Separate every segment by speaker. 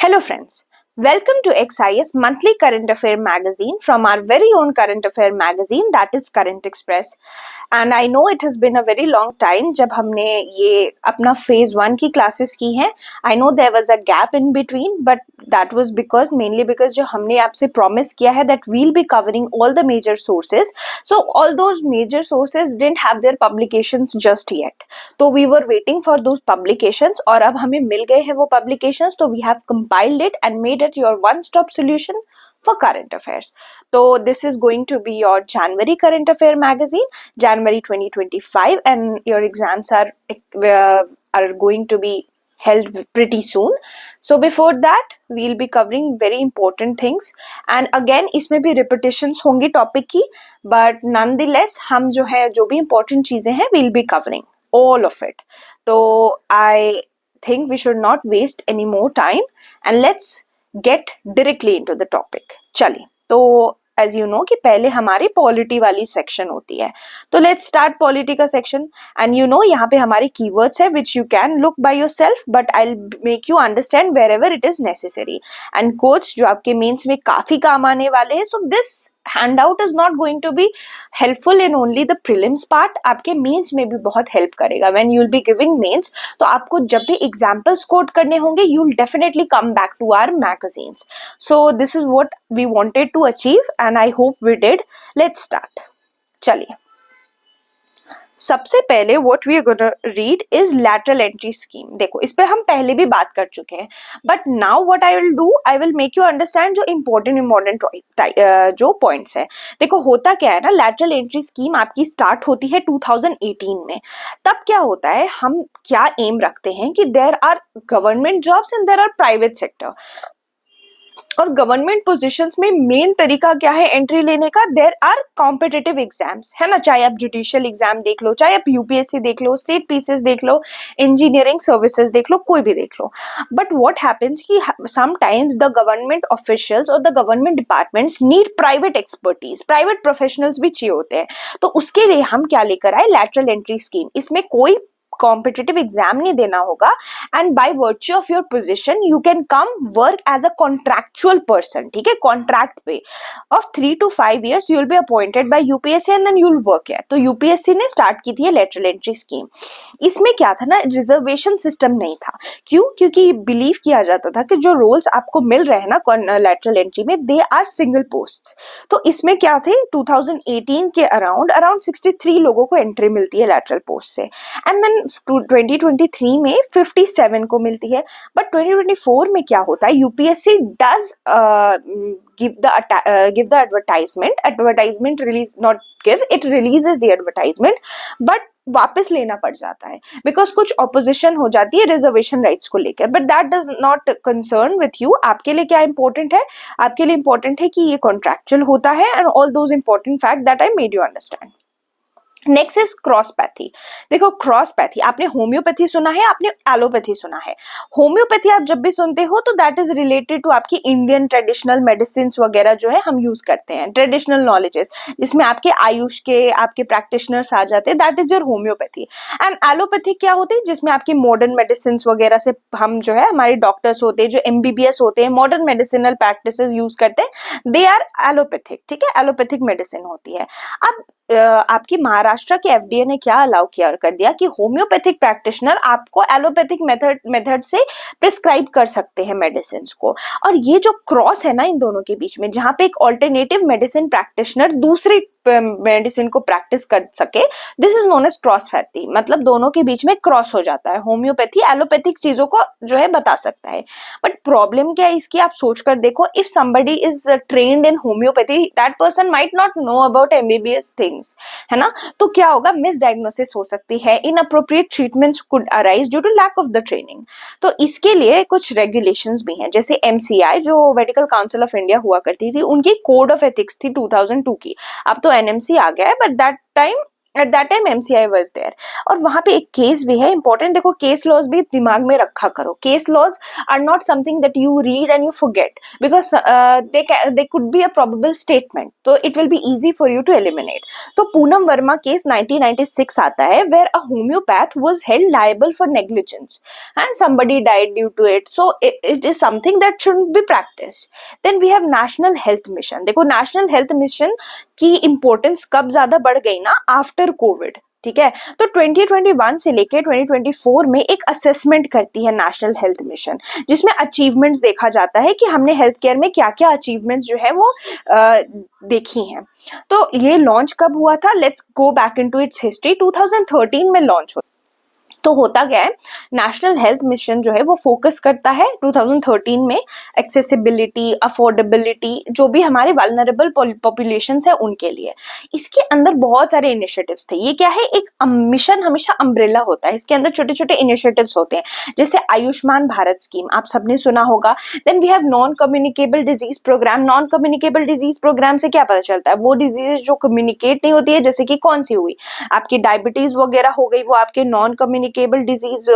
Speaker 1: Hello friends, welcome to XIS monthly current affair magazine from our very own current affair magazine that is Current Express. And I know it has been a very long time जब हमने ये अपना phase 1 की classes की हैं. I know there was a gap in between, but that was mainly because जो हमने आपसे promise किया है that we'll be covering all the major sources. So all those major sources didn't have their publications just yet. तो we were waiting for those publications और अब हमें मिल गए हैं वो publications, तो we have compiled it and made it your one-stop solution for current affairs. So this is going to be your January current affair magazine, January 2025, and your exams are going to be held pretty soon. So before that we'll be covering very important things, and again इसमें भी repetitions होंगी topic की, but nonetheless हम जो है जो भी important चीजें हैं we'll be covering all of it. So I think we should not waste any more time and let's get directly into the topic. चलिए, तो as you know कि पहले हमारी पॉलिटी वाली सेक्शन होती है, तो let's start पॉलिटी का सेक्शन. and you know यहाँ पे हमारे keywords है which you can look by yourself, but I'll make you understand wherever it is necessary. and quotes जो आपके मेंस में काफी काम आने वाले हैं. so this handout is not going to be helpful in only the prelims part, आपके mains में भी बहुत हेल्प करेगा. when you'll be giving mains, तो आपको जब भी examples quote करने होंगे you'll definitely come back to our magazines. so this is what we wanted to achieve and I hope we did. let's start. चलिए, सबसे पहले what we are going to read is lateral entry scheme. देखो इस पे हम पहले भी बात कर चुके हैं, but now what I will do, I will make you understand जो important जो points है. देखो होता क्या है ना, lateral entry scheme आपकी start होती है 2018 में. तब क्या होता है, हम क्या aim रखते हैं कि there are government jobs and there are private sector. और गवर्नमेंट पोजीशंस में मेन तरीका क्या है एंट्री लेने का, देयर आर कॉम्पिटिटिव एग्जाम्स, है ना. चाहे आप जुडिशियल एग्जाम देख लो, चाहे आप यूपीएससी देख लो, स्टेट पीसीएस देख लो, इंजीनियरिंग सर्विसेज देख लो, कोई भी देख लो. बट व्हाट हैपेंस कि समटाइम्स द गवर्नमेंट ऑफिशियल्स और the government departments need private expertise, private professionals भी चाहिए होते हैं. तो उसके लिए हम क्या लेकर आए, लैटरल एंट्री स्कीम. इसमें कोई कॉम्पिटिटिव एग्जाम नहीं देना होगा, and by virtue of your position you can come work as a contractual person. ठीक है, कॉन्ट्रैक्ट पे of 3 to 5 years you will be appointed by UPSC and then you will work here. तो UPSC ने start की थी lateral entry scheme. इसमें क्या था ना, रिजर्वेशन सिस्टम नहीं था. क्यों? क्योंकि बिलीव किया जाता था कि जो रोल्स आपको मिल रहे हैं ना लेटरल एंट्री में, दे आर सिंगल पोस्ट. तो इसमें क्या थे, 2018 के अराउंड 63 लोगों को एंट्री मिलती है लेटरल पोस्ट से, एंड देन 2023 में 57 को मिलती है. बट 2024 में क्या होता है, UPSC does give the advertisement release, not give, it releases the advertisement, but वापस लेना पड़ जाता है बिकॉज कुछ ऑपोजिशन हो जाती है रिजर्वेशन राइट्स को लेकर. But that does not concern with you. आपके लिए क्या इंपॉर्टेंट है, आपके लिए इंपॉर्टेंट है कि ये कॉन्ट्रैक्चुअल होता है and all those important fact that I made you understand. Next is crosspathy. देखो क्रॉसपैथी, आपने होम्योपैथी सुना है, आपने एलोपैथी सुना है. होम्योपैथी आप जब भी सुनते हो तो दैट इज रिलेटेड टू आपकी इंडियन ट्रेडिशनल मेडिसिन वगैरह जो है हम यूज करते हैं, ट्रेडिशनल नॉलेजेस जिसमें आपके आयुष के आपके प्रैक्टिशनर्स आ जाते हैं, that is your homeopathy. And allopathy क्या होती है, जिसमें आपकी मॉडर्न मेडिसिन वगैरह से हम जो है हमारे डॉक्टर्स होते हैं जो एमबीबीएस होते हैं, मॉडर्न मेडिसिनल प्रैक्टिस यूज करते हैं, दे आर एलोपैथिक. ठीक है, एलोपैथिक मेडिसिन होती है. अब आपकी महाराष्ट्र के एफडीए ने क्या अलाउ किया कर दिया कि होम्योपैथिक प्रैक्टिशनर आपको एलोपैथिक मेथड से प्रिस्क्राइब कर सकते हैं मेडिसिन को. और ये जो क्रॉस है ना इन दोनों के बीच में, जहां पे एक ऑल्टरनेटिव मेडिसिन प्रैक्टिशनर दूसरी मेडिसिन को प्रैक्टिस कर सके, दिस इज नोन एज क्रॉसपैथी. मतलब दोनों के बीच में क्रॉस हो जाता है. होम्योपैथी एलोपैथिक चीजों को जो है बता सकता है. बट प्रॉब्लम क्या है इसकी, आप सोच कर देखो, if somebody is trained in homeopathy, that person might not know about MBBS things, है ना. तो क्या होगा, मिसडायग्नोसिस हो सकती है, inappropriate treatments could arise due to lack of the training. तो इसके लिए कुछ रेगुलेशंस भी हैं, जैसे एमसीआई जो मेडिकल काउंसिल ऑफ इंडिया हुआ करती थी, उनकी कोड ऑफ एथिक्स थी 2002 की. अब तो एनएमसी आ गया है, but that time at that time MCI was there. और वहां पे एक केस भी है इंपॉर्टेंट, देखो केस लॉज भी दिमाग में रखा करो। Case laws are not something that you read and you forget, because they could be a probable statement, तो it will be easy for you to eliminate. तो पूनम वर्मा केस 1996 आता है, where a homeopath was held liable for negligence and somebody died due to it, so it is something that shouldn't be practiced. Then we have national health mission। देखो national health mission की importance कब ज्यादा बढ़ गई ना, after Covid, ठीक है। तो 2021 से लेके 2024 में एक असेसमेंट करती है नेशनल हेल्थ मिशन, जिसमें अचीवमेंट्स देखा जाता है कि हमने हेल्थ केयर में क्या क्या अचीवमेंट्स जो है वो देखी हैं। तो ये लॉन्च कब हुआ था, let's go back into its history. 2013 में लॉन्च हुआ। तो होता क्या है, नेशनल हेल्थ मिशन जो है वो फोकस करता है 2013 में एक्सेसिबिलिटी, अफोर्डेबिलिटी, जो भी हमारे वल्नरेबल पॉपुलेशंस है उनके लिए। इसके अंदर बहुत सारे इनिशिएटिव्स थे। ये क्या है, एक मिशन हमेशा अम्ब्रेला होता है, इसके अंदर छोटे छोटे इनिशिएटिव्स होते हैं, जैसे आयुष्मान भारत स्कीम आप सबने सुना होगा। Then we have non communicable disease programme. Non communicable disease programme से क्या पता चलता है, वो डिजीज जो कम्युनिकेट नहीं होती है, जैसे कि कौन सी हुई, आपकी डायबिटीज वगैरह हो गई, वो आपके नॉन कम्युनिकेबल डिजीज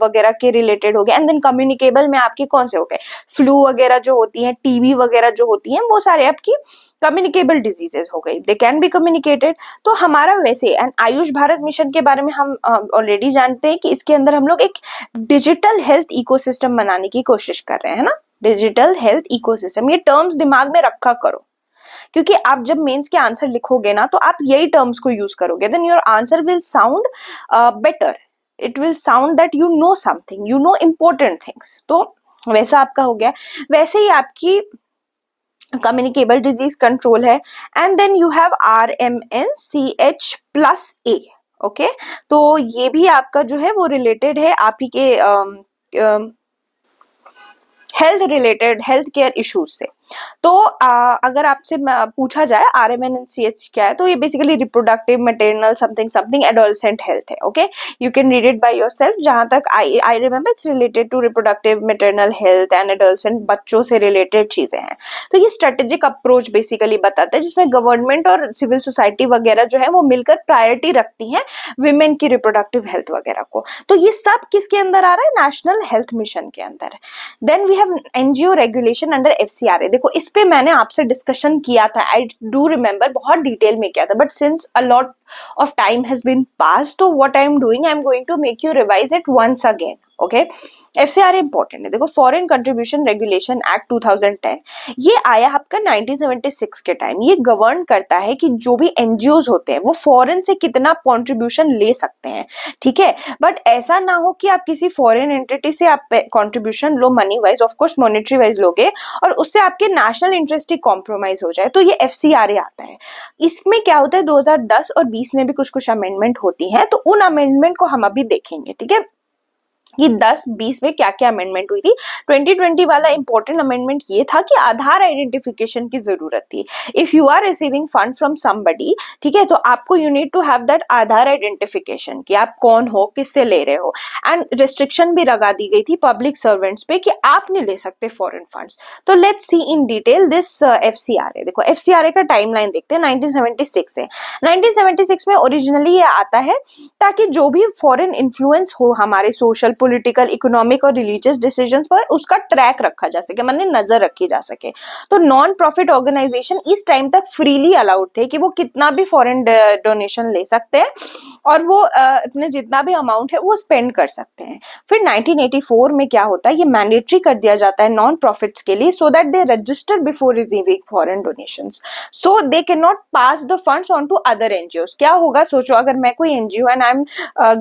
Speaker 1: वगैरह के रिलेटेड हो गए। एंड देन कम्युनिकेबल में आपके कौन से हो गए, फ्लू वगैरह जो होती हैं, टीबी वगैरह जो होती हैं, वो सारे आपकी कम्युनिकेबल डिजीजेस हो गई, दे कैन बी कम्युनिकेटेड। तो हमारा वैसे एंड आयुष भारत मिशन के बारे में हम ऑलरेडी जानते हैं कि इसके अंदर हम लोग एक डिजिटल हेल्थ इकोसिस्टम बनाने की कोशिश कर रहे हैं, है ना, डिजिटल हेल्थ इकोसिस्टम। ये टर्म्स दिमाग में रखा करो, क्योंकि आप जब मेंस के आंसर लिखोगे ना तो आप यही टर्म्स को यूज करोगे, then your answer will sound better, it will sound that you know something, you know important things. तो वैसा आपका हो गया। वैसे ही आपकी कम्युनिकेबल डिजीज कंट्रोल है। And then you have RMNCH+A, okay. तो ये भी आपका जो है वो रिलेटेड है आप ही के health related, health care issues से। तो अगर आपसे पूछा जाए RMNCH क्या है, तो ये basically reproductive maternal something something adolescent health है, okay. You can read it by yourself. जहां तक I remember it's related to reproductive maternal health and adolescent, बच्चों से रिलेटेड चीजें हैं। तो ये स्ट्रेटेजिक अप्रोच बेसिकली बताता है, जिसमें गवर्नमेंट और सिविल सोसाइटी वगैरह जो है वो मिलकर प्रायोरिटी रखती हैं विमेन की रिप्रोडक्टिव हेल्थ वगैरह को। तो ये सब किसके अंदर आ रहा है, नेशनल हेल्थ मिशन के अंदर। Then we have NGO regulation under FCRA। देखो इस पे मैंने आपसे डिस्कशन किया था, आई डू रिमेम्बर, बहुत डिटेल में किया था, but since a lot of time has been passed, तो what I am doing, I am going to make you revise it once again, okay। FCRA important है। देखो foreign contribution regulation act 2010, ये आया आपका 1976 के टाइम। ये govern करता है कि जो भी एनजीओज होते हैं वो फॉरेन से कितना कंट्रीब्यूशन ले सकते हैं, ठीक है। बट ऐसा ना हो कि आप किसी फॉरेन एंटिटी से आप contribution low, money wise, of course monetary wise लोगे, और उससे आपके नेशनल इंटरेस्ट ही कॉम्प्रोमाइज हो जाए, तो ये FCRA आता है। इसमें क्या होता है, 2010 और 20 में भी कुछ कुछ अमेंडमेंट होती हैं, तो उन अमेंडमेंट को हम अभी देखेंगे, ठीक है, कि 10-20 में क्या क्या अमेंडमेंट हुई थी। 2020 वाला इंपॉर्टेंट अमेंडमेंट ये था कि आधार आइडेंटिफिकेशन की जरूरत थी। If you are receiving fund from somebody, ठीक है, तो आपको you need to have that Aadhaar identification, कि आप कौन हो, किससे ले रहे हो। एंड रिस्ट्रिक्शन भी लगा दी गई थी पब्लिक सर्वेंट्स पे कि आप नहीं ले सकते फॉरेन फंड्स। तो let's see in detail this FCRA। देखो FCRA का टाइमलाइन देखते हैं 1976 से। 1976 में ओरिजिनली ये आता है ताकि जो भी फॉरेन इन्फ्लुएंस हो हमारे सोशल, पॉलिटिकल, इकोनॉमिक और रिलीजियस डिसीजंस पर, उसका ट्रैक रखा जा सके, मतलब नजर रखी जा सके। तो नॉन प्रॉफिट ऑर्गेनाइजेशन इस टाइम तक फ्रीली अलाउड थे कि वो कितना भी फॉरेन डोनेशन ले सकते हैं और वो अपने जितना भी अमाउंट है वो स्पेंड कर सकते हैं। फिर 1984 में क्या होता है, ये मैंडेटरी कर दिया जाता है नॉन प्रॉफिट्स के लिए, so that they register before receiving foreign donations, so they can not pass the funds on to other NGOs. क्या होगा, सोचो अगर मैं कोई NGO and I am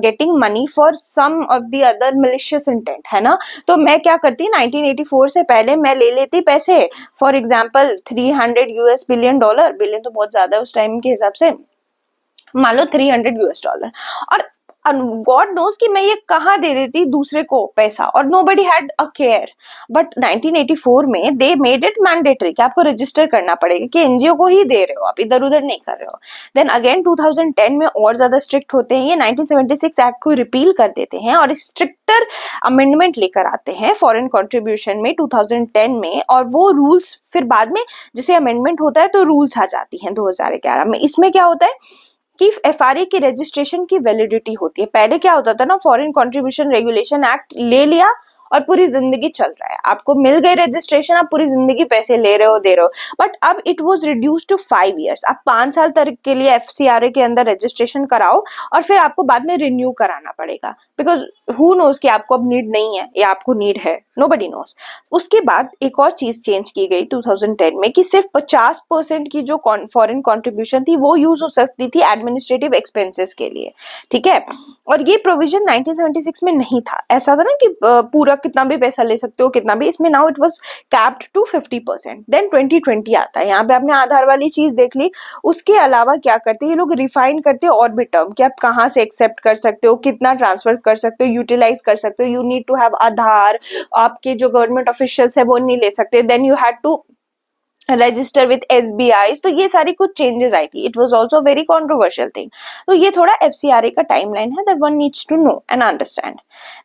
Speaker 1: getting money for some of the other malicious intent, है ना, तो मैं क्या करती, 1984 से पहले मैं ले लेती पैसे, for example 300 US billion dollar, billion तो बहुत ज्यादा है उस टाइम के हिसाब से, मान लो 300 US डॉलर, और गॉड नोज कि मैं ये कहाँ दे देती दूसरे को पैसा, और nobody had a care. But 1984 में दे मेड इट मैंडेटरी कि आपको रजिस्टर करना पड़ेगा कि एनजीओ को ही दे रहे हो, आप इधर उधर नहीं कर रहे हो। देन अगेन 2010 में और ज्यादा स्ट्रिक्ट होते हैं, ये 1976 एक्ट को रिपील कर देते हैं और स्ट्रिक्टर अमेंडमेंट लेकर आते हैं फॉरेन कंट्रीब्यूशन में 2010 में, और वो रूल्स फिर बाद में जैसे अमेंडमेंट होता है तो रूल्स आ जाती हैं 2011 में। इसमें क्या होता है कि एफआरए की रजिस्ट्रेशन की वैलिडिटी होती है। पहले क्या होता था ना, फॉरेन कंट्रीब्यूशन रेगुलेशन एक्ट ले लिया और पूरी जिंदगी चल रहा है, आपको मिल गई रजिस्ट्रेशन, आप पूरी जिंदगी पैसे ले रहे हो, दे रहे हो। बट अब it was reduce to 5 years, आप 5 साल तक के लिए एफसीआरए के अंदर रजिस्ट्रेशन कराओ और फिर आपको बाद में रिन्यू कराना पड़ेगा, बिकॉज हु नोज कि आपको अब नीड नहीं है या आपको नीड है, नोबडी नोज। उसके बाद एक और चीज चेंज की गई 2010 में कि सिर्फ 50% की जो फॉरेन कॉन्ट्रीब्यूशन थी वो यूज हो सकती थी एडमिनिस्ट्रेटिव एक्सपेंसेस के लिए, ठीक है। और ये प्रोविजन 1976 में नहीं था, ऐसा था ना कि पूरा कितना भी पैसा ले सकते हो, कितना भी, इसमें now it was capped to 50%। देन 2020 आता है, यहाँ पे आपने आधार वाली चीज देख ली। उसके अलावा क्या करते हैं ये लोग, रिफाइन करते हैं और भी टर्म कि आप कहाँ से एक्सेप्ट कर सकते हो, कितना ट्रांसफर कर सकते हो, यूटिलाइज कर सकते हो, you need to have Aadhaar, आपके जो गवर्नमेंट ऑफिशियल्स है वो नहीं ले सकते, then you had to register with SBI. तो ये सारी कुछ चेंजेस आई थी, it was also very controversial thing. तो ये थोड़ा एफसीआरए का टाइमलाइन है that one needs to know and understand.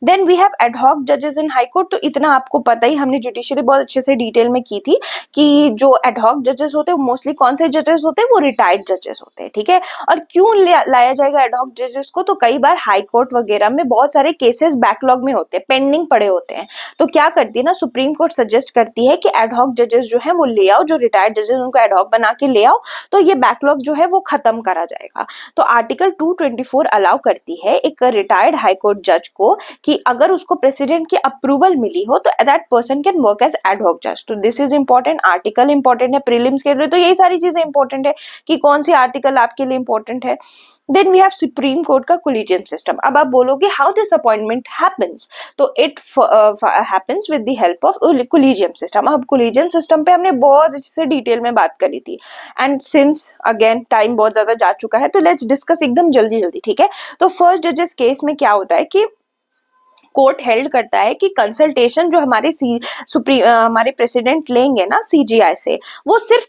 Speaker 1: Then we have ad hoc जजेस इन हाई कोर्ट। तो इतना आपको पता ही, हमने जुडिशरी बहुत अच्छे से डिटेल में की थी कि जो एडहॉक जजेस होते हैं मोस्टली कौन से जजेस होते हैं, वो रिटायर्ड जजेस होते हैं, ठीक है। और क्यों लाया जाएगा एडहॉक जजेस को, तो कई बार हाई कोर्ट वगैरह में बहुत सारे केसेस बैकलॉग में होते हैं, पेंडिंग पड़े होते हैं। तो क्या करती है ना, सुप्रीम कोर्ट सजेस्ट करती है कि एडहॉक जजेस जो है वो ले आओ, जो रिटायर्ड जजेस उनको एडहॉक बना के ले आओ, तो ये बैकलॉग जो है वो खत्म करा जाएगा। तो आर्टिकल 224 अलाउ करती है एक रिटायर्ड हाई कोर्ट जज को कि अगर उसको प्रेसिडेंट की अप्रूवल मिली हो तो that person can work as ad hoc जज। तो this is important, article important है प्रीलिम्स के लिए, तो यही सारी चीजें इंपॉर्टेंट है कि कौन सी आर्टिकल आपके लिए इंपॉर्टेंट है। Then we have supreme court का कोलिजियम सिस्टम। अब आप बोलोगे हाउ दिस अपॉइंटमेंट हैपेंस, तो it happens with the help of collegium system. अब कोलिजियम सिस्टम पे हमने बहुत अच्छे से डिटेल में बात करी थी, एंड सिंस अगेन टाइम बहुत ज्यादा जा चुका है तो लेट्स डिस्कस एकदम जल्दी जल्दी, ठीक है। तो फर्स्ट जजेस केस में क्या होता है कि कोर्ट हेल्ड करता है कि कंसल्टेशन जो हमारे प्रेसिडेंट लेंगे ना सीजीआई से, वो सिर्फ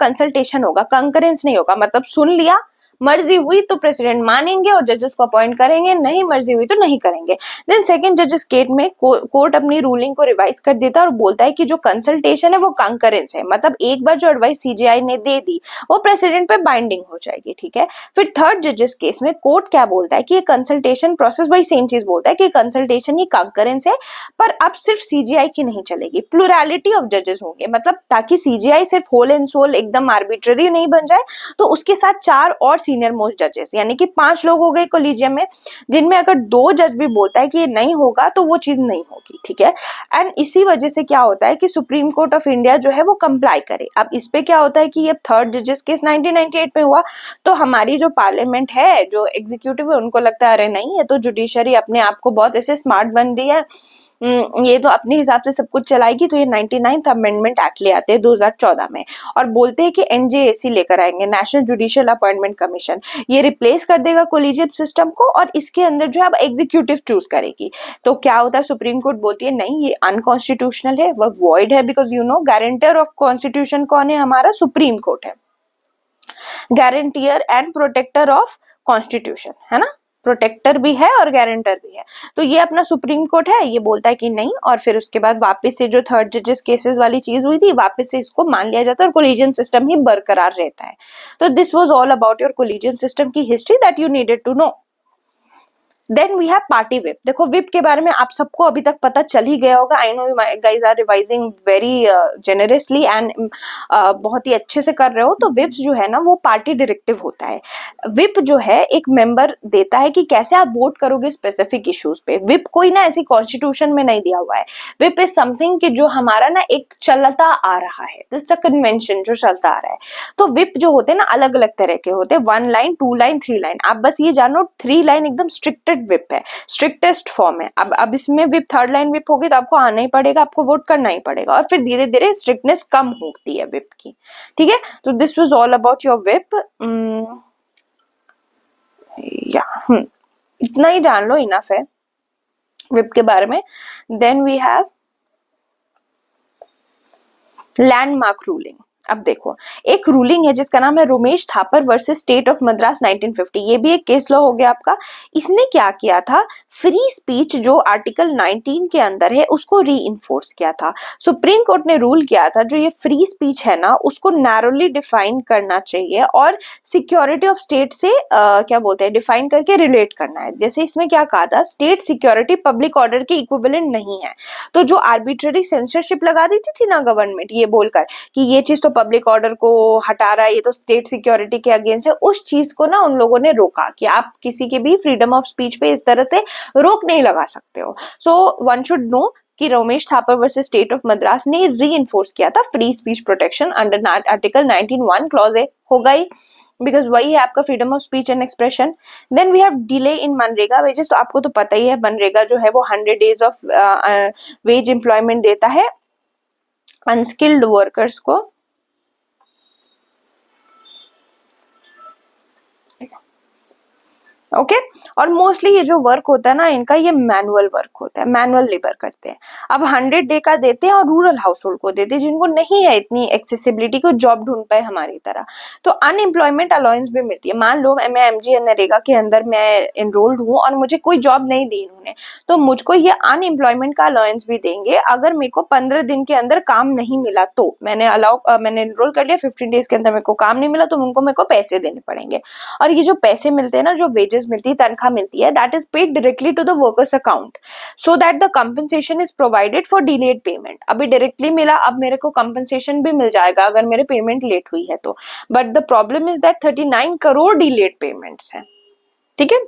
Speaker 1: कंसल्टेशन होगा, कंकरेंस नहीं होगा। मतलब सुन लिया, मर्जी हुई तो प्रेसिडेंट मानेंगे और जजेस को अपॉइंट करेंगे, नहीं मर्जी हुई तो नहीं करेंगे। देन सेकंड जजेस केस में कोर्ट अपनी रूलिंग को रिवाइज कर देता है और बोलता है कि जो कंसल्टेशन है वो कंकरेंस है, मतलब एक बार जो एडवाइस सीजीआई ने दे दी वो प्रेसिडेंट पे बाइंडिंग हो जाएगी, ठीक है। फिर थर्ड जजेस केस में कोर्ट क्या बोलता है कि ये कंसल्टेशन प्रोसेस, वही सेम चीज बोलता है कि कंसल्टेशन ही कंकरेंस है, पर अब सिर्फ सीजीआई की नहीं चलेगी, प्लुरैलिटी ऑफ जजेस होंगे, मतलब ताकि सीजीआई सिर्फ होल एंड सोल एकदम आर्बिट्ररी नहीं बन जाए, तो उसके साथ 4 और सीनियर मोस्ट जजेस, यानी कि 5 लोग हो गए कोलिजियम में, जिनमें अगर 2 जज भी बोलता है कि ये नहीं होगा तो वो चीज नहीं होगी, ठीक है। एंड इसी वजह से क्या होता है कि सुप्रीम कोर्ट ऑफ इंडिया जो है वो कंप्लाई करे। अब इस पे क्या होता है कि ये थर्ड जजेस केस 1998 में हुआ, तो हमारी जो पार्लियामेंट है, जो एग्जीक्यूटिव है, उनको लगता है अरे नहीं, ये तो जुडिशरी अपने आप को बहुत ऐसे स्मार्ट बन रही है, ये तो अपने हिसाब से सब कुछ चलाएगी, तो ये 99th अमेंडमेंट एक्ट ले आते हैं 2014 में और बोलते हैं कि एनजेएसी लेकर आएंगे, नेशनल जुडिशियल अपॉइंटमेंट कमीशन। ये रिप्लेस कर देगा कोलिजियम सिस्टम को और इसके अंदर जो है अब एग्जीक्यूटिव चूज करेगी। तो क्या होता है, सुप्रीम कोर्ट बोलती है नहीं ये अनकॉन्स्टिट्यूशनल है, वह वॉइड है, because you know guarantor of constitution कौन है, हमारा सुप्रीम कोर्ट है, guarantor and protector of constitution, है ना, प्रोटेक्टर भी है और गारंटर भी है। तो ये अपना सुप्रीम कोर्ट है, ये बोलता है कि नहीं, और फिर उसके बाद वापस से जो थर्ड जजेस केसेस वाली चीज हुई थी, वापस से इसको मान लिया जाता है और कोलिजियम सिस्टम ही बरकरार रहता है। तो this was all about your collegium system की history that you needed to know. Then we have party whip. देखो विप के बारे में आप सबको अभी तक पता चल ही गया होगा, I know guys are revising very generously and बहुत ही अच्छे से कर रहे हो। तो विप्स जो है ना वो पार्टी डायरेक्टिव होता है। विप जो है एक मेंबर देता है कि कैसे आप वोट करोगे स्पेसिफिक इश्यूज पे। विप कोई ना ऐसी कॉन्स्टिट्यूशन में नहीं दिया हुआ है, विप इज समथिंग कि जो हमारा ना एक चलता आ रहा है, इट्स अ कन्वेंशन जो चलता आ रहा है। तो विप जो होते हैं ना अलग अलग तरह के होते हैं, 1 लाइन 2 लाइन 3 लाइन। आप बस ये जानो 3 लाइन एकदम स्ट्रिक्टेड विप है, स्ट्रिक्टेस्ट फॉर्म है। अब इसमें विप थर्ड लाइन विप होगी तो आपको आना ही पड़ेगा, आपको वोट करना ही पड़ेगा, और फिर धीरे धीरे स्ट्रिक्टनेस कम होती है विप की, ठीक है। तो this was all about your whip. या इतना ही जान लो, इनफ है विप के बारे में। Then we have landmark ruling. अब देखो, एक रूलिंग है जिसका नाम है Romesh Thapar versus state of Madras 1950। ये भी एक केस लॉ हो गया आपका। इसने क्या किया था, फ्री स्पीच जो आर्टिकल 19 के अंदर है उसको री इन्फोर्स किया था। सुप्रीम कोर्ट ने रूल किया था जो ये फ्री स्पीच है ना उसको नैरोली डिफाइन करना चाहिए और सिक्योरिटी ऑफ स्टेट से क्या बोलते हैं डिफाइन करके रिलेट करना है। जैसे इसमें क्या कहा था, स्टेट सिक्योरिटी पब्लिक ऑर्डर के इक्विवेलेंट नहीं है। तो जो आर्बिट्ररी सेंसरशिप लगा देती थी ना गवर्नमेंट ये बोलकर कि ये चीज तो पब्लिक ऑर्डर को हटा रहा है, ये तो स्टेट सिक्योरिटी के अगेंस्ट है, उस चीज को ना उन लोगों ने रोका कि आप किसी के भी फ्रीडम ऑफ स्पीच पे इस तरह से रोक नहीं लगा सकते हो। सो वन शुड नो कि Romesh Thapar versus state of Madras ने री इन्फोर्स किया था free speech protection under article 19(1) clause A होगा ही, बिकॉज वही है आपका freedom of speech and expression. Then we have delay in MNREGA wages. तो आपको तो पता ही है मनरेगा जो है वो 100 डेज ऑफ वेज एम्प्लॉयमेंट देता है अनस्किल्ड वर्कर्स को। ओके और मोस्टली ये जो वर्क होता है ना इनका ये मैनुअल वर्क होता है, मैनुअल लेबर करते हैं। अब 100 डे का देते हैं और रूरल हाउस होल्ड को देते हैं जिनको नहीं है इतनी एक्सेसिबिलिटी को जॉब ढूंढ पाए हमारी तरह। तो अनएम्प्लॉयमेंट अलाउंस भी मिलती है। मान लो मैं एमजी नरेगा के अंदर मैं एनरोल्ड हूँ और मुझे कोई जॉब नहीं दी इन्होंने, तो मुझको ये अनएम्प्लॉयमेंट का अलाउंस भी देंगे अगर मेरे को 15 दिन के अंदर काम नहीं मिला। तो मैंने एनरोल कर लिया, 15 डेज के अंदर मेरे को काम नहीं मिला तो उनको मेरे को पैसे देने पड़ेंगे। और ये जो पैसे मिलते हैं ना, जो वेजेस मिलती है, तनख्वाह मिलती है, that is paid directly to the workers account so that the compensation is provided for delayed payment. अभी डायरेक्टली मिला, अब मेरे को कंपनसेशन भी मिल जाएगा अगर मेरे पेमेंट लेट हुई है तो। But the problem is that 39 crore delayed payments हैं। ठीक है,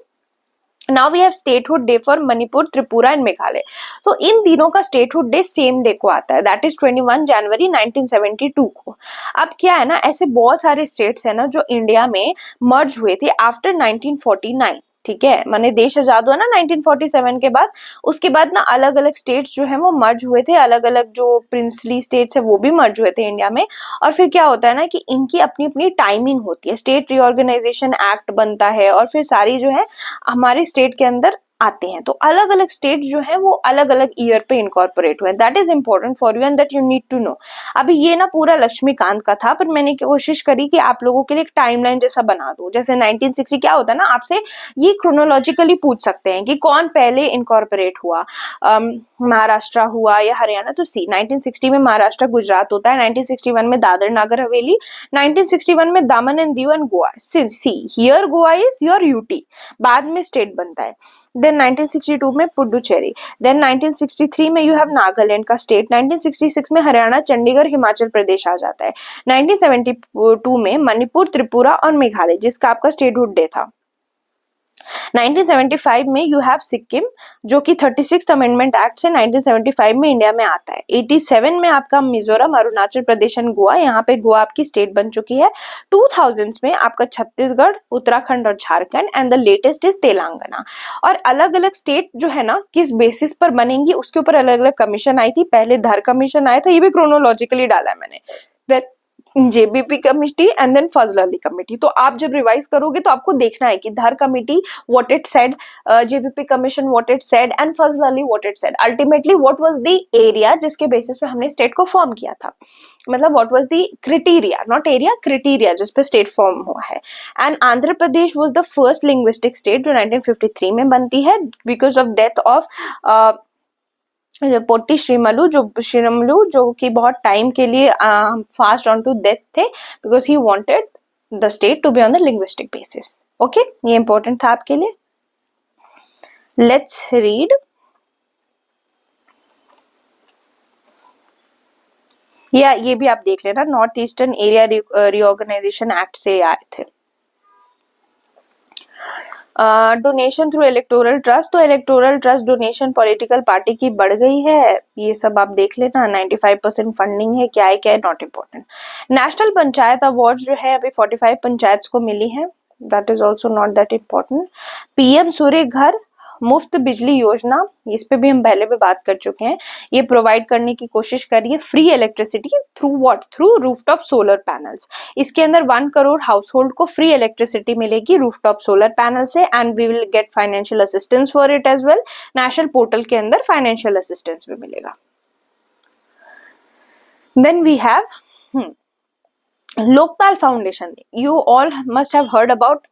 Speaker 1: now we have statehood day for Manipur, Tripura and Meghalaya. तो इन तीनों का स्टेटहुड डे सेम डे को आता है, दैट इज 21 जनवरी 1972 को। अब क्या है ना, ऐसे बहुत सारे स्टेट्स है ना जो इंडिया में मर्ज हुए थे आफ्टर 1949। ठीक है, माने देश आजाद हुआ ना 1947 के बाद, उसके बाद ना अलग अलग स्टेट्स जो है वो मर्ज हुए थे, अलग अलग जो प्रिंसली स्टेट्स है वो भी मर्ज हुए थे इंडिया में। और फिर क्या होता है ना कि इनकी अपनी अपनी टाइमिंग होती है, स्टेट रीऑर्गेनाइजेशन एक्ट बनता है और फिर सारी जो है हमारे स्टेट के अंदर आते हैं। तो अलग अलग स्टेट जो है वो अलग अलग ईयर पे इनकॉर्पोरेट हुए। That is important for you and that you need to know. अभी ये ना पूरा लक्ष्मीकांत का था, पर मैंने कोशिश करी कि आप लोगों के लिए एक टाइमलाइन जैसा बना दूं। जैसे 1960 क्या होता है ना, आपसे ये क्रोनोलॉजिकली पूछ सकते हैं कि कौन पहले इनकॉर्पोरेट हुआ, महाराष्ट्र हुआ या हरियाणा। तो सी 1960 में महाराष्ट्र गुजरात होता है, 1961 में दादर नागर हवेली, 1961 में दामन and Diu and Goa. See here Goa is your UT, बाद में स्टेट बनता है। देन 1962 में पुडुचेरी, देन 1963 में यू हैव नागालैंड का स्टेट, 1966 में हरियाणा, चंडीगढ़, हिमाचल प्रदेश आ जाता है, 1972 में मणिपुर, त्रिपुरा और मेघालय जिसका आपका स्टेटहुड डे था। 1975 में यू हैव सिक्किम जो कि 36th अमेंडमेंट एक्ट से 1975 में इंडिया में आता है। 87 में आपका मिजोरम, अरुणाचल प्रदेश एंड गोवा, यहाँ पे गोवा आपकी स्टेट बन चुकी है। 2000 में आपका छत्तीसगढ़, उत्तराखंड और Jharkhand and the latest is Telangana. और अलग अलग स्टेट जो है ना किस बेसिस पर बनेंगी उसके ऊपर अलग अलग कमीशन आई थी। पहले धर कमीशन आया था, ये भी क्रोनोलॉजिकली डाला है मैंने, JBP committee and then Fazal Ali committee. तो आप जब रिवाइज करोगे तो आपको देखना है कि Dhar committee what it said, JBP commission what it said and Fazal Ali what it said. Ultimately what was the area जिसके बेसिस पे हमने स्टेट को फॉर्म किया था, मतलब what was the criteria, not area, criteria जिस पे स्टेट फॉर्म हुआ है। And Andhra Pradesh was the first linguistic state जो 1953 में बनती है because of death of Potti Sriramulu जो कि बहुत टाइम के लिए फास्ट ऑन टू डेथ थे because he wanted the state to be on the linguistic basis. Okay, ये इंपॉर्टेंट था आपके लिए। Let's read. या ये भी आप देख लेना, north eastern area reorganisation act से आए थे। डोनेशन थ्रू इलेक्टोरल ट्रस्ट, तो electoral trust donation political party की बढ़ गई है, ये सब आप देख लेना। 95% फंडिंग है, क्या है not important. National panchayat award जो है अभी 45 पंचायत को मिली है, that is also not that important. PM Surya Ghar Muft बिजली योजना, इस पे भी हम पहले भी बात कर चुके हैं। ये प्रोवाइड करने की कोशिश करिए free electricity through what, through rooftop solar panels. इसके अंदर 1 करोड़ हाउस होल्ड को फ्री इलेक्ट्रिसिटी मिलेगी रूफटॉप सोलर पैनल से and we will get financial assistance for it as well. National portal के अंदर फाइनेंशियल असिस्टेंस भी मिलेगा। Then we have Lokpal foundation, you all must have heard about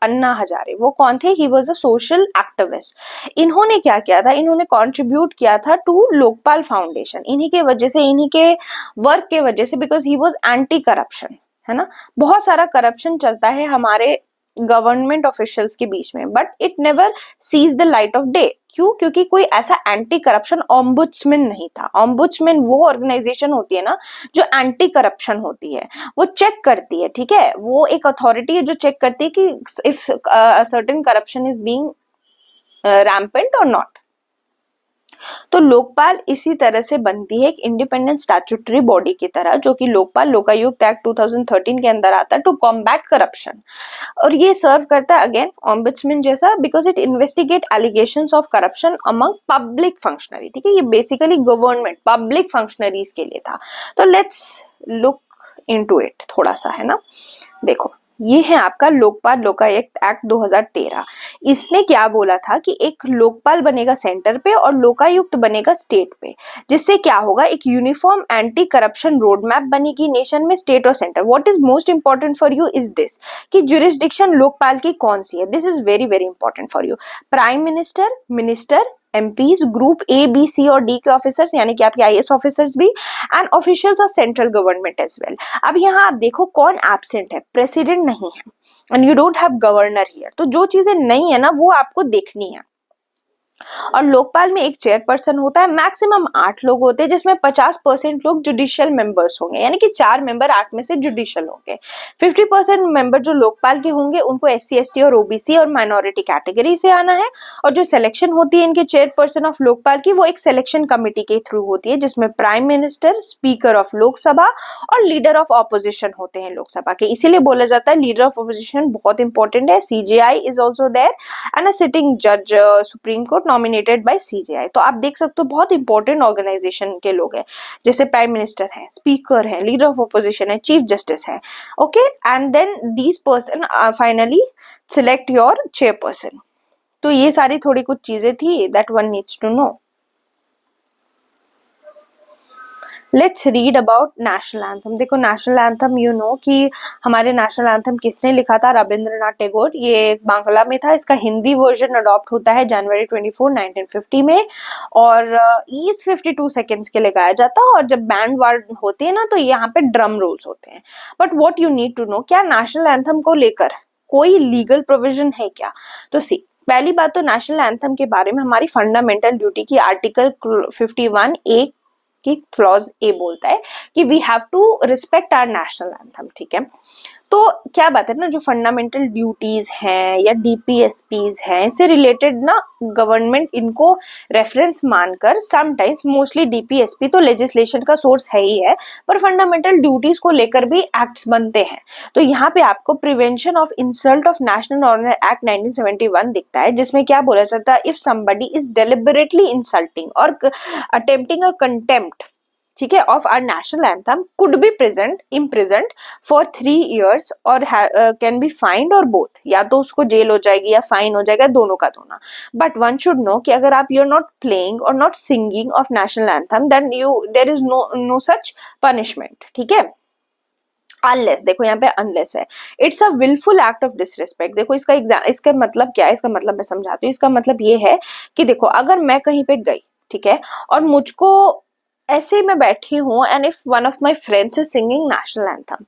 Speaker 1: Anna Hazare. वो कौन थे? He was a social activist. इन्होंने क्या किया था? इन्होंने कंट्रीब्यूट किया था टू लोकपाल फाउंडेशन। इन्हीं के वजह से, इन्हीं के वर्क के वजह से, because he was anti corruption, है ना। बहुत सारा करप्शन चलता है हमारे गवर्नमेंट ऑफिशियल्स के बीच में, but it never sees the light of day. क्यों? क्योंकि कोई ऐसा एंटी करप्शन ऑम्बुड्समैन नहीं था। ऑम्बुड्समैन वो ऑर्गेनाइजेशन होती है ना जो एंटी करप्शन होती है, वो चेक करती है, ठीक है। वो एक अथॉरिटी है जो चेक करती है कि if certain corruption is being rampant और नॉट। तो लोकपाल इसी तरह से बनती है, एक इंडिपेंडेंट स्टैट्यूटरी बॉडी की तरह, जो कि लोकपाल लोकायुक्त एक्ट 2013 के अंदर आता है, टू कॉम्बैट करप्शन। और ये सर्व करता है अगेन ऑम्बुड्समैन जैसा, because it investigate allegations of corruption among public functionary, ठीक है। ये बेसिकली गवर्नमेंट पब्लिक फंक्शनरीज के लिए था। तो लेट्स लुक इनटू इट थोड़ा सा, है ना। देखो, ये है आपका लोकपाल लोकायुक्त एक्ट 2013। इसने क्या बोला था कि एक लोकपाल बनेगा सेंटर पे और लोकायुक्त बनेगा स्टेट पे, जिससे क्या होगा, एक uniform anti corruption road map बनेगी नेशन में, स्टेट और centre. What is most important for you is this कि जुरिस्डिक्शन लोकपाल की कौन सी है। This is very very important for you. Prime minister, minister, MPs, group A B C और D के ऑफिसर्स, यानी कि आपके आईएएस ऑफिसर्स भी, and officials of central government as well. अब यहाँ आप देखो कौन एब्सेंट है, प्रेसिडेंट नहीं है, and you don't have governor here. तो जो चीजें नहीं है ना वो आपको देखनी है। और लोकपाल में एक चेयरपर्सन होता है, मैक्सिमम 8 लोग होते हैं, जिसमें 50% लोग जुडिशियल मेंबर्स होंगे, यानी कि 4 मेंबर 8 में से जुडिशियल होंगे। 50% मेंबर जो लोकपाल के होंगे उनको एससी एसटी और ओबीसी और माइनॉरिटी कैटेगरी से आना है। और जो सिलेक्शन होती है इनके चेयरपर्सन ऑफ लोकपाल की, वो एक सिलेक्शन कमिटी के थ्रू होती है, जिसमें prime minister, speaker of Lok Sabha और लीडर ऑफ ऑपोजिशन होते हैं लोकसभा के। इसीलिए बोला जाता है लीडर ऑफ ऑपोजिशन बहुत इंपॉर्टेंट है। CJI is also there and a sitting जज, supreme court nominated by CJI. तो आप देख सकते हो बहुत इंपॉर्टेंट ऑर्गेनाइजेशन के लोग हैं, जैसे प्राइम मिनिस्टर है, स्पीकर है, लीडर ऑफ ऑपोजिशन है, चीफ जस्टिस है, okay. And then these person finally select your chairperson. तो ये सारी थोड़ी कुछ चीजें थी that one needs to know. Let's read about national anthem. देखो नेशनल एंथम, यू नो कि हमारे नेशनल एंथम किसने लिखा था? रविंद्रनाथ टैगोर। ये बांग्ला में था, इसका हिंदी वर्जन अडॉप्ट होता है जनवरी 24, 1950 में, और ईज 52 सेकेंड्स के लिए गाया जाता है। और जब बैंड वार्ड होते हैं ना तो यहाँ पे ड्रम रोल्स होते हैं। But what you need to know, क्या नेशनल एंथम को लेकर कोई लीगल प्रोविजन है क्या? तो सी, पहली बात तो नेशनल एंथम के बारे में हमारी फंडामेंटल ड्यूटी की आर्टिकल 51 ए की क्लॉज ए बोलता है कि we have to respect our national anthem, ठीक है। तो क्या बात है ना, जो फंडामेंटल ड्यूटीज हैं या डीपीएसपीज हैं, इससे रिलेटेड ना गवर्नमेंट इनको रेफरेंस मानकर समटाइम्स, मोस्टली डीपीएसपी तो लेजिस्लेशन का सोर्स है ही है, पर फंडामेंटल ड्यूटीज को लेकर भी एक्ट्स बनते हैं। तो यहाँ पे आपको prevention of insult of national honour act 1971 दिखता है, जिसमें क्या बोला जाता है, if somebody is deliberately insulting और अटेम्प्टिंग अ कंटेम्प्ट, ठीक है, of our national anthem, could be present imprisoned for 3 years और कैन बी फाइंड और बोथ, या तो उसको जेल हो जाएगी या फाइन हो जाएगा, दोनों का दोनों। बट वन शुड नो कि अगर आप, यू आर नॉट प्लेइंग और not singing of national anthem, then there is no such punishment, ठीक है। अनलेस, देखो यहाँ पे अनलेस है, it's a wilful act of disrespect. देखो इसका मतलब क्या है, इसका मतलब मैं समझाती हूँ। इसका मतलब ये है कि देखो, अगर मैं कहीं पे गई, ठीक है, और मुझको ऐसे ही मैं बैठी हूँ, and if one of my friends is singing national anthem,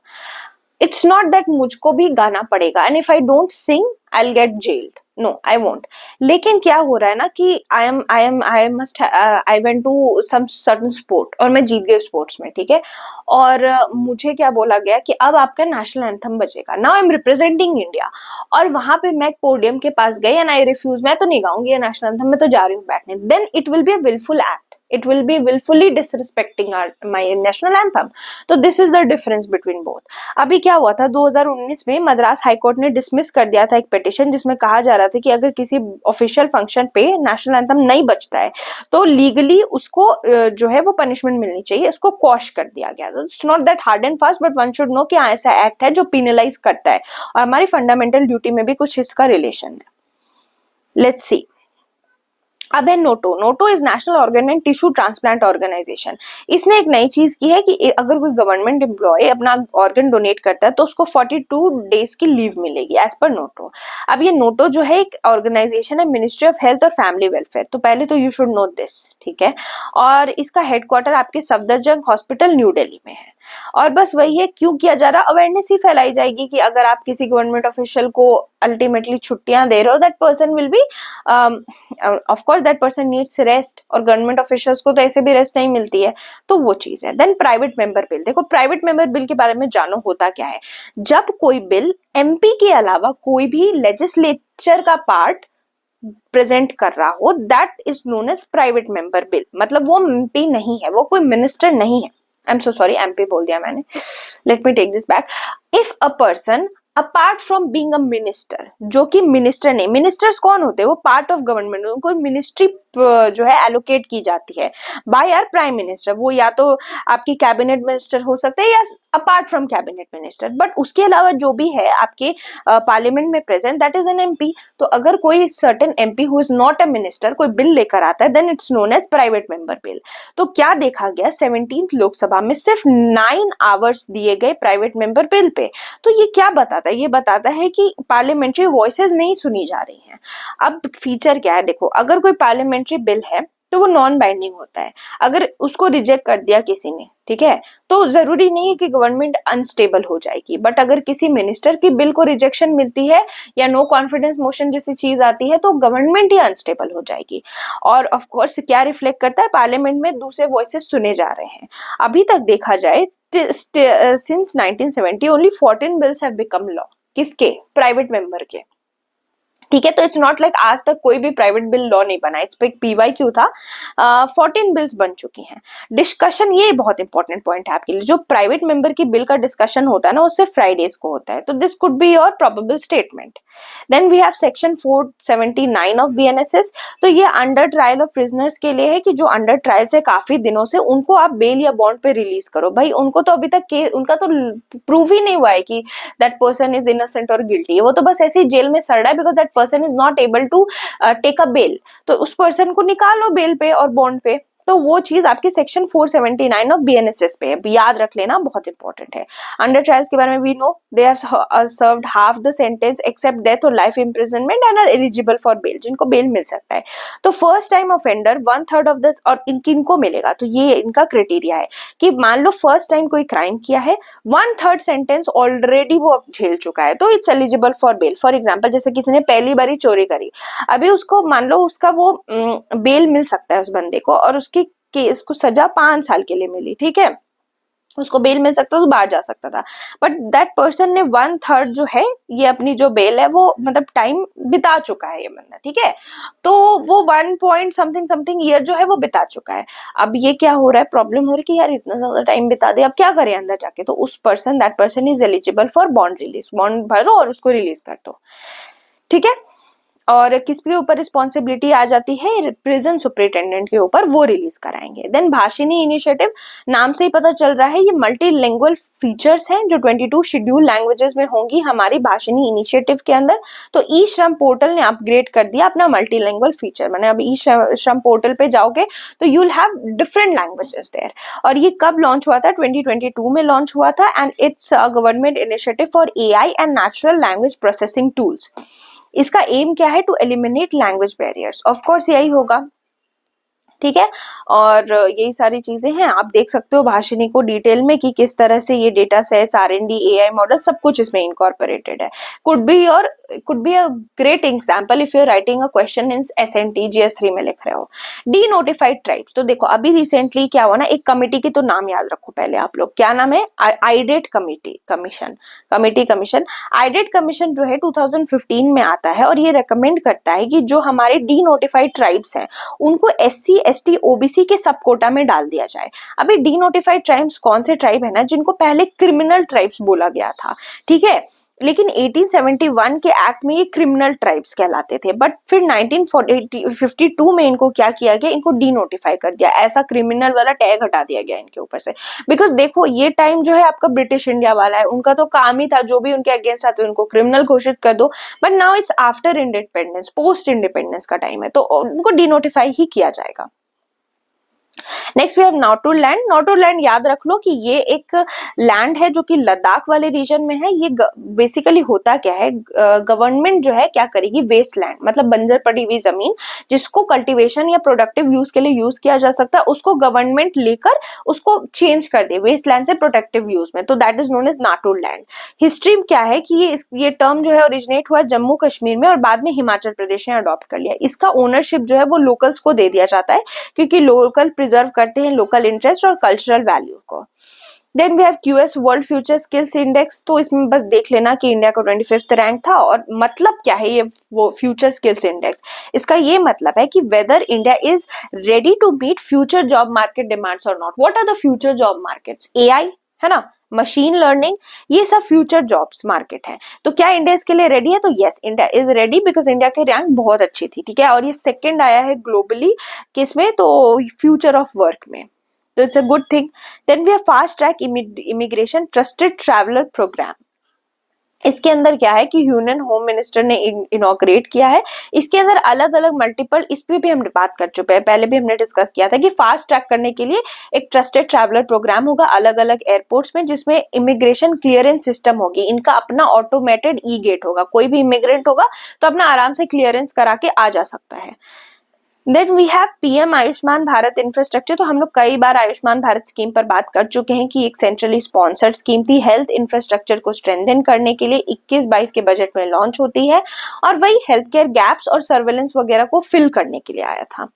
Speaker 1: it's not that मुझको भी गाना पड़ेगा, and if I don't sing I will get jailed, no I won't. लेकिन क्या हो रहा है ना कि I went to some certain sport और मैं जीत गई स्पोर्ट्स में, ठीक है, और मुझे क्या बोला गया कि अब आपका नेशनल एंथम बजेगा, now I am representing India, और वहां पे मैं पोडियम के पास गई एंड आई रिफ्यूज, मैं तो नहीं गाऊंगी ये नेशनल एंथम, मैं तो जा रही हूँ बैठने, then it will be a wilful act, it will be willfully disrespecting my national anthem. तो this is the difference between both. अभी क्या हुआ था 2019 में, मद्रास हाईकोर्ट ने डिसमिस कर दिया था एक पिटिशन, जिसमें कहा जा रहा था कि अगर किसी ऑफिशियल फंक्शन पे नेशनल एंथम नहीं बजता है तो लीगली उसको जो है वो पनिशमेंट मिलनी चाहिए, इसको क्वॉश कर दिया गया। It's not that hard and fast, but one should know कि ऐसा एक्ट है जो पिनलाइज करता है, और हमारी फंडामेंटल ड्यूटी में भी कुछ इसका रिलेशन है। लेट्स सी, अब है NOTTO. NOTTO is national organ and tissue transplant organisation. इसने एक नई चीज की है कि अगर कोई गवर्नमेंट एम्प्लॉय अपना ऑर्गन डोनेट करता है तो उसको 42 डेज की लीव मिलेगी एज पर नोटो। अब ये नोटो जो है एक ऑर्गेनाइजेशन है मिनिस्ट्री ऑफ हेल्थ और फैमिली वेलफेयर, तो पहले तो यू शुड नो दिस, ठीक है। और इसका हेडक्वार्टर आपके सफदरजंग हॉस्पिटल न्यू दिल्ली में है। और बस वही है, क्यों किया जा रहा, अवेयरनेस ही फैलाई जाएगी कि अगर आप किसी गवर्नमेंट ऑफिशियल को अल्टीमेटली छुट्टियां दे रहे हो, that person will be of course that person needs rest, और गवर्नमेंट ऑफिशियल्स को तो ऐसे भी रेस्ट नहीं मिलती है, तो वो चीज है। Then private member bill. देखो प्राइवेट मेंबर बिल के बारे में जानो, होता क्या है, जब कोई बिल एमपी के अलावा कोई भी लेजिस्लेचर का पार्ट प्रेजेंट कर रहा हो, that is known as private member bill. मतलब वो एमपी नहीं है, वो कोई मिनिस्टर नहीं है। I am so sorry, MP बोल दिया मैंने, let me take this back. If a person apart from being a minister, जो कि मिनिस्टर नहीं, मिनिस्टर्स कौन होते हैं, वो पार्ट ऑफ गवर्नमेंट, उनको मिनिस्ट्री जो है एलोकेट की जाती है बाय आवर प्राइम मिनिस्टर। वो या तो आपकी कैबिनेट मिनिस्टर हो सकते हैं या apart from cabinet minister, but उसके अलावा जो भी है आपके पार्लियामेंट में present, that is an MP. तो अगर कोई certain MP who is not a minister कोई बिल लेकर आता है, then it's known as private member bill. तो क्या देखा गया, 17th लोकसभा में सिर्फ 9 आवर्स दिए गए प्राइवेट मेंबर बिल पे। तो ये क्या बताता है, ये बताता है कि पार्लियामेंट्री वॉइसेस नहीं सुनी जा रही हैं। अब फीचर क्या है, देखो अगर कोई पार्लियामेंट्री बिल है तो वो नॉन बाइंडिंग होता है। अगर उसको रिजेक्ट कर दिया किसी ने, ठीक है, तो जरूरी नहीं है कि गवर्नमेंट अनस्टेबल हो जाएगी, बट अगर किसी मिनिस्टर की बिल को रिजेक्शन मिलती है या नो कॉन्फिडेंस मोशन जैसी चीज आती है, तो गवर्नमेंट ही अनस्टेबल हो जाएगी। और ऑफ कोर्स क्या रिफ्लेक्ट करता है, पार्लियामेंट में दूसरे वॉइसेस सुने जा रहे हैं। अभी तक देखा जाए since 1970 only 14 bills have become law. किसके, प्राइवेट मेंबर के, ठीक है। तो इट्स नॉट लाइक आज तक कोई भी प्राइवेट बिल लॉ नहीं बना, इस पे एक पीवाई क्यों था। 14 बिल्स बन चुकी हैं। डिस्कशन, ये बहुत इंपॉर्टेंट पॉइंट है आपके लिए, जो प्राइवेट मेंबर की बिल का डिस्कशन होता है ना, उससे फ्राइडेज को होता है, तो this could be your probable statement. Then we have section 479 of BNSS. तो ये अंडर ट्रायल ऑफ प्रिजनर्स के लिए है कि जो अंडर ट्रायल से काफी दिनों से, उनको आप बेल या बॉन्ड पे रिलीज करो। भाई उनको तो अभी तक उनका तो प्रूव ही नहीं हुआ है कि दैट पर्सन इज इनोसेंट और गिल्टी, वो तो बस ऐसे ही जेल में सड़ रहा है because that person is not able to take a bail. तो उस पर्सन को निकालो बेल पे और बॉन्ड पे। तो वो चीज आपकी सेक्शन 479 ऑफ बीएनएसएस पे है, याद रख लेना, बहुत इंपॉर्टेंट है। अंडर ट्रायल्स के बारे में we know they have served half the sentence except death और life imprisonment and are eligible for bail, जिनको बेल मिल सकता है। तो first time offender 1/3 of this, और इनको मिलेगा, तो ये इनका क्राइटेरिया है कि मान लो फर्स्ट टाइम कोई क्राइम किया है, 1/3 सेंटेंस ऑलरेडी वो झेल चुका है, तो it's eligible for bail. For example, जैसे किसी ने पहली बारी चोरी करी, अभी उसको मान लो उसका वो बेल मिल सकता है उस बंदे को, और उसकी केस को सजा 5 साल के लिए मिली, ठीक है, उसको बेल मिल सकता था, तो बाहर जा सकता था। बट दैट पर्सन ने 1/3 जो है ये अपनी जो बेल है वो मतलब टाइम बिता चुका है ये बंदा, ठीक है। तो वो 1 पॉइंट समथिंग समथिंग ईयर जो है वो बिता चुका है। अब ये क्या हो रहा है, प्रॉब्लम हो रही है कि यार इतना ज्यादा टाइम बिता दिया, अब क्या करें अंदर जाके। तो उस person, that person is eligible for bond release, bond भरो और उसको रिलीज कर दो, ठीक है। और किसके ऊपर रिस्पॉन्सिबिलिटी आ जाती है, प्रिजन सुपरिटेंडेंट के ऊपर, वो रिलीज कराएंगे। देन भाषिनी इनिशिएटिव, नाम से ही पता चल रहा है ये मल्टीलिंगुअल फीचर्स हैं जो 22 शेड्यूल लैंग्वेजेस में होंगी हमारी भाषिनी इनिशिएटिव के अंदर। तो ई श्रम पोर्टल ने अपग्रेड कर दिया अपना मल्टीलिंगुअल फीचर, मैंने अब ई श्रम पोर्टल पे जाओगे तो you will have different languages there. और ये कब लॉन्च हुआ था, 2022 में लॉन्च हुआ था, and it's a government initiative for AI and natural language processing tools. इसका एम क्या है, to eliminate language barriers, of course यही होगा, ठीक है। और यही सारी चीजें हैं, आप देख सकते हो भाषिनी को डिटेल में कि किस तरह से ये data sets, R and D, AI model, सब कुछ इसमें इनकॉर्पोरेटेड है। Could be a great example if you are writing a question in S and T जीएस3 में लिख रहे हो। डी नोटिफाइड ट्राइब्स, तो देखो अभी रिसेंटली क्या हुआ ना, एक कमिटी की तो नाम याद रखो पहले आप लोग, क्या नाम है, आईडेट कमीशन। आईडेट कमीशन जो है 2015 में आता है, और ये रेकमेंड करता है कि जो हमारे डी नोटिफाइड ट्राइब्स हैं उनको एससी एसटी ओबीसी के सब कोटा में डाल दिया जाए। अभी डी नोटिफाइड ट्राइब्स कौन से ट्राइब है ना, जिनको पहले क्रिमिनल ट्राइब्स बोला गया था, ठीक है। लेकिन 1871 के एक्ट में ये क्रिमिनल ट्राइब्स कहलाते थे, बट फिर 1952 में इनको क्या किया गया, इनको डीनोटिफाई कर दिया, ऐसा क्रिमिनल वाला टैग हटा दिया गया इनके ऊपर से। बिकॉज देखो ये टाइम जो है आपका ब्रिटिश इंडिया वाला है, उनका तो काम ही था जो भी उनके अगेंस्ट आते उनको क्रिमिनल घोषित कर दो, but now it's after independence, post independence का टाइम है, तो उनको डीनोटिफाई ही किया जाएगा। नेक्स्ट वी हैव नॉटू लैंड। नॉटू लैंड याद रख लो कि ये एक लैंड है जो कि लद्दाख वाले रीजन में है। ये बेसिकली होता क्या है, गवर्नमेंट जो है क्या करेगी, वेस्ट लैंड मतलब बंजर पड़ी हुई जमीन जिसको कल्टीवेशन या प्रोडक्टिव यूज के लिए यूज किया जा सकता है, उसको गवर्नमेंट लेकर उसको चेंज कर दे वेस्ट लैंड से प्रोटेक्टिव यूज में, तो दैट इज नोन एज नाटू लैंड। हिस्ट्री क्या है कि ये टर्म जो है ओरिजिनेट हुआ जम्मू कश्मीर में और बाद में हिमाचल प्रदेश ने अडॉप्ट कर लिया। इसका ओनरशिप जो है वो लोकल्स को दे दिया जाता है क्योंकि लोकल प्रिजर्व करते हैं लोकल इंटरेस्ट और कल्चरल वैल्यू को। Then we have QS world future skills index. तो इसमें बस देख लेना कि इंडिया का 25th रैंक था, और मतलब क्या है ये वो फ्यूचर स्किल्स इंडेक्स, इसका ये मतलब है कि whether India is ready to meet future job market demands और not. What are the future job markets, AI है ना, मशीन लर्निंग, ये सब फ्यूचर जॉब्स मार्केट है। तो क्या इंडिया इसके लिए रेडी है, तो yes India is ready because India की रैंक बहुत अच्छी थी, ठीक है, और ये सेकंड आया है ग्लोबली किसमें, तो फ्यूचर ऑफ वर्क में, तो it's a good thing. Then we have fast track immigration trusted traveller programme. इसके अंदर क्या है कि यूनियन होम मिनिस्टर ने इनॉग्रेट किया है। इसके अंदर अलग अलग मल्टीपल, इस पे भी हम बात कर चुके हैं, पहले भी हमने डिस्कस किया था कि फास्ट ट्रैक करने के लिए एक ट्रस्टेड ट्रैवलर प्रोग्राम होगा अलग अलग एयरपोर्ट्स में, जिसमें इमिग्रेशन क्लियरेंस सिस्टम होगी, इनका अपना ऑटोमेटेड ई गेट होगा, कोई भी इमिग्रेंट होगा तो अपना आराम से क्लियरेंस करा के आ जा सकता है। Then we have PM Ayushman Bharat infrastructure. तो हम लोग कई बार आयुष्मान भारत स्कीम पर बात कर चुके हैं कि एक सेंट्रली स्पॉन्सर्ड स्कीम थी, हेल्थ इंफ्रास्ट्रक्चर को स्ट्रेंथन करने के लिए 21-22 के बजट में लॉन्च होती है, और वही हेल्थ केयर गैप्स और सर्वेलेंस वगैरह को फिल करने के लिए आया था।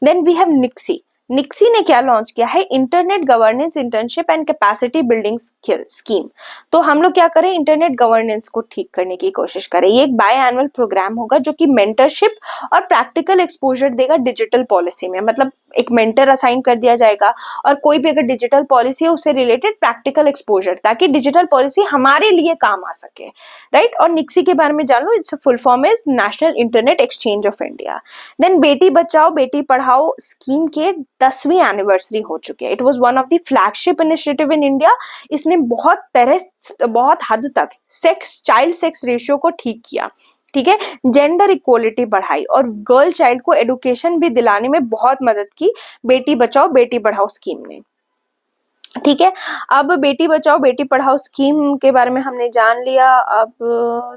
Speaker 1: Then we have NIXI. NIXI ने क्या लॉन्च किया है, internet governance internship and capacity building scheme. तो हम लोग क्या करें, इंटरनेट गवर्नेंस को ठीक करने की कोशिश करें। ये एक बाय एनुअल प्रोग्राम होगा जो कि मेंटरशिप और प्रैक्टिकल एक्सपोजर देगा डिजिटल पॉलिसी में, मतलब एक मेंटर असाइन कर दिया जाएगा और कोई भी अगर डिजिटल पॉलिसी है उससे रिलेटेड प्रैक्टिकल एक्सपोजर, ताकि डिजिटल पॉलिसी हमारे लिए काम आ सके, राइट। और निक्सी के बारे में जान लो, its full form is national internet exchange of India. Then Beti Bachao Beti Padhao scheme के 10वीं एनिवर्सरी हो चुकी है। It was one of the flagship initiative in India. इसने बहुत हद तक चाइल्ड सेक्स रेशियो को ठीक किया, ठीक है, जेंडर इक्वलिटी बढ़ाई और गर्ल चाइल्ड को एडुकेशन भी दिलाने में बहुत मदद की बेटी बचाओ बेटी पढ़ाओ स्कीम ने, ठीक है। अब बेटी बचाओ बेटी पढ़ाओ स्कीम के बारे में हमने जान लिया। अब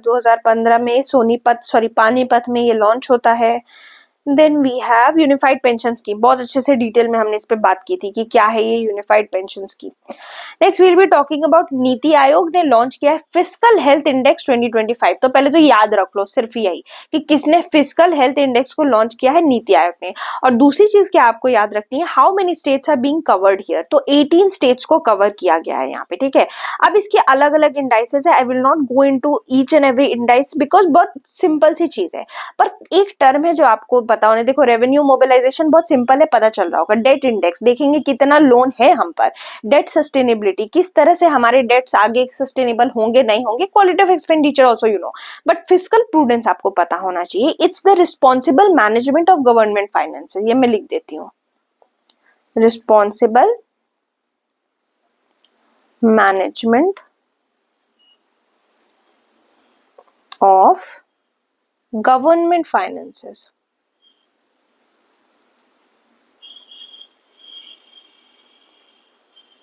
Speaker 1: 2015 में पानीपत में ये लॉन्च होता है। Then we have unified pension scheme. बहुत अच्छे से डिटेल में हमने इस पे बात की थी कि क्या है ये unified pension scheme. Next we'll be talking about NITI Aayog ने लॉन्च किया है फिस्कल हेल्थ इंडेक्स 2025। तो पहले तो याद रख लो सिर्फ यही कि किसने फिस्कल हेल्थ इंडेक्स को लॉन्च किया है, नीति आयोग ने। और दूसरी चीज क्या आपको याद रखनी है, how many states are being covered here. तो 18 स्टेट्स को कवर किया गया है यहाँ पे, ठीक है। अब इसके अलग अलग इंडाइसेस है, I will not go into each and every indice because बहुत सिंपल सी चीज है, पर एक टर्म है जो आपको पता होने। देखो रेवेन्यू मोबिलाइजेशन बहुत सिंपल है, पता चल रहा होगा। डेट इंडेक्स देखेंगे कितना लोन है हम पर। डेट सस्टेनेबिलिटी, किस तरह से हमारे डेट्स आगे सस्टेनेबल होंगे नहीं होंगे। Quality of expenditure also you know, but fiscal prudence आपको पता होना चाहिए। It's the responsible management of government finances, ये मैं लिख देती हूँ, responsible management of government finances.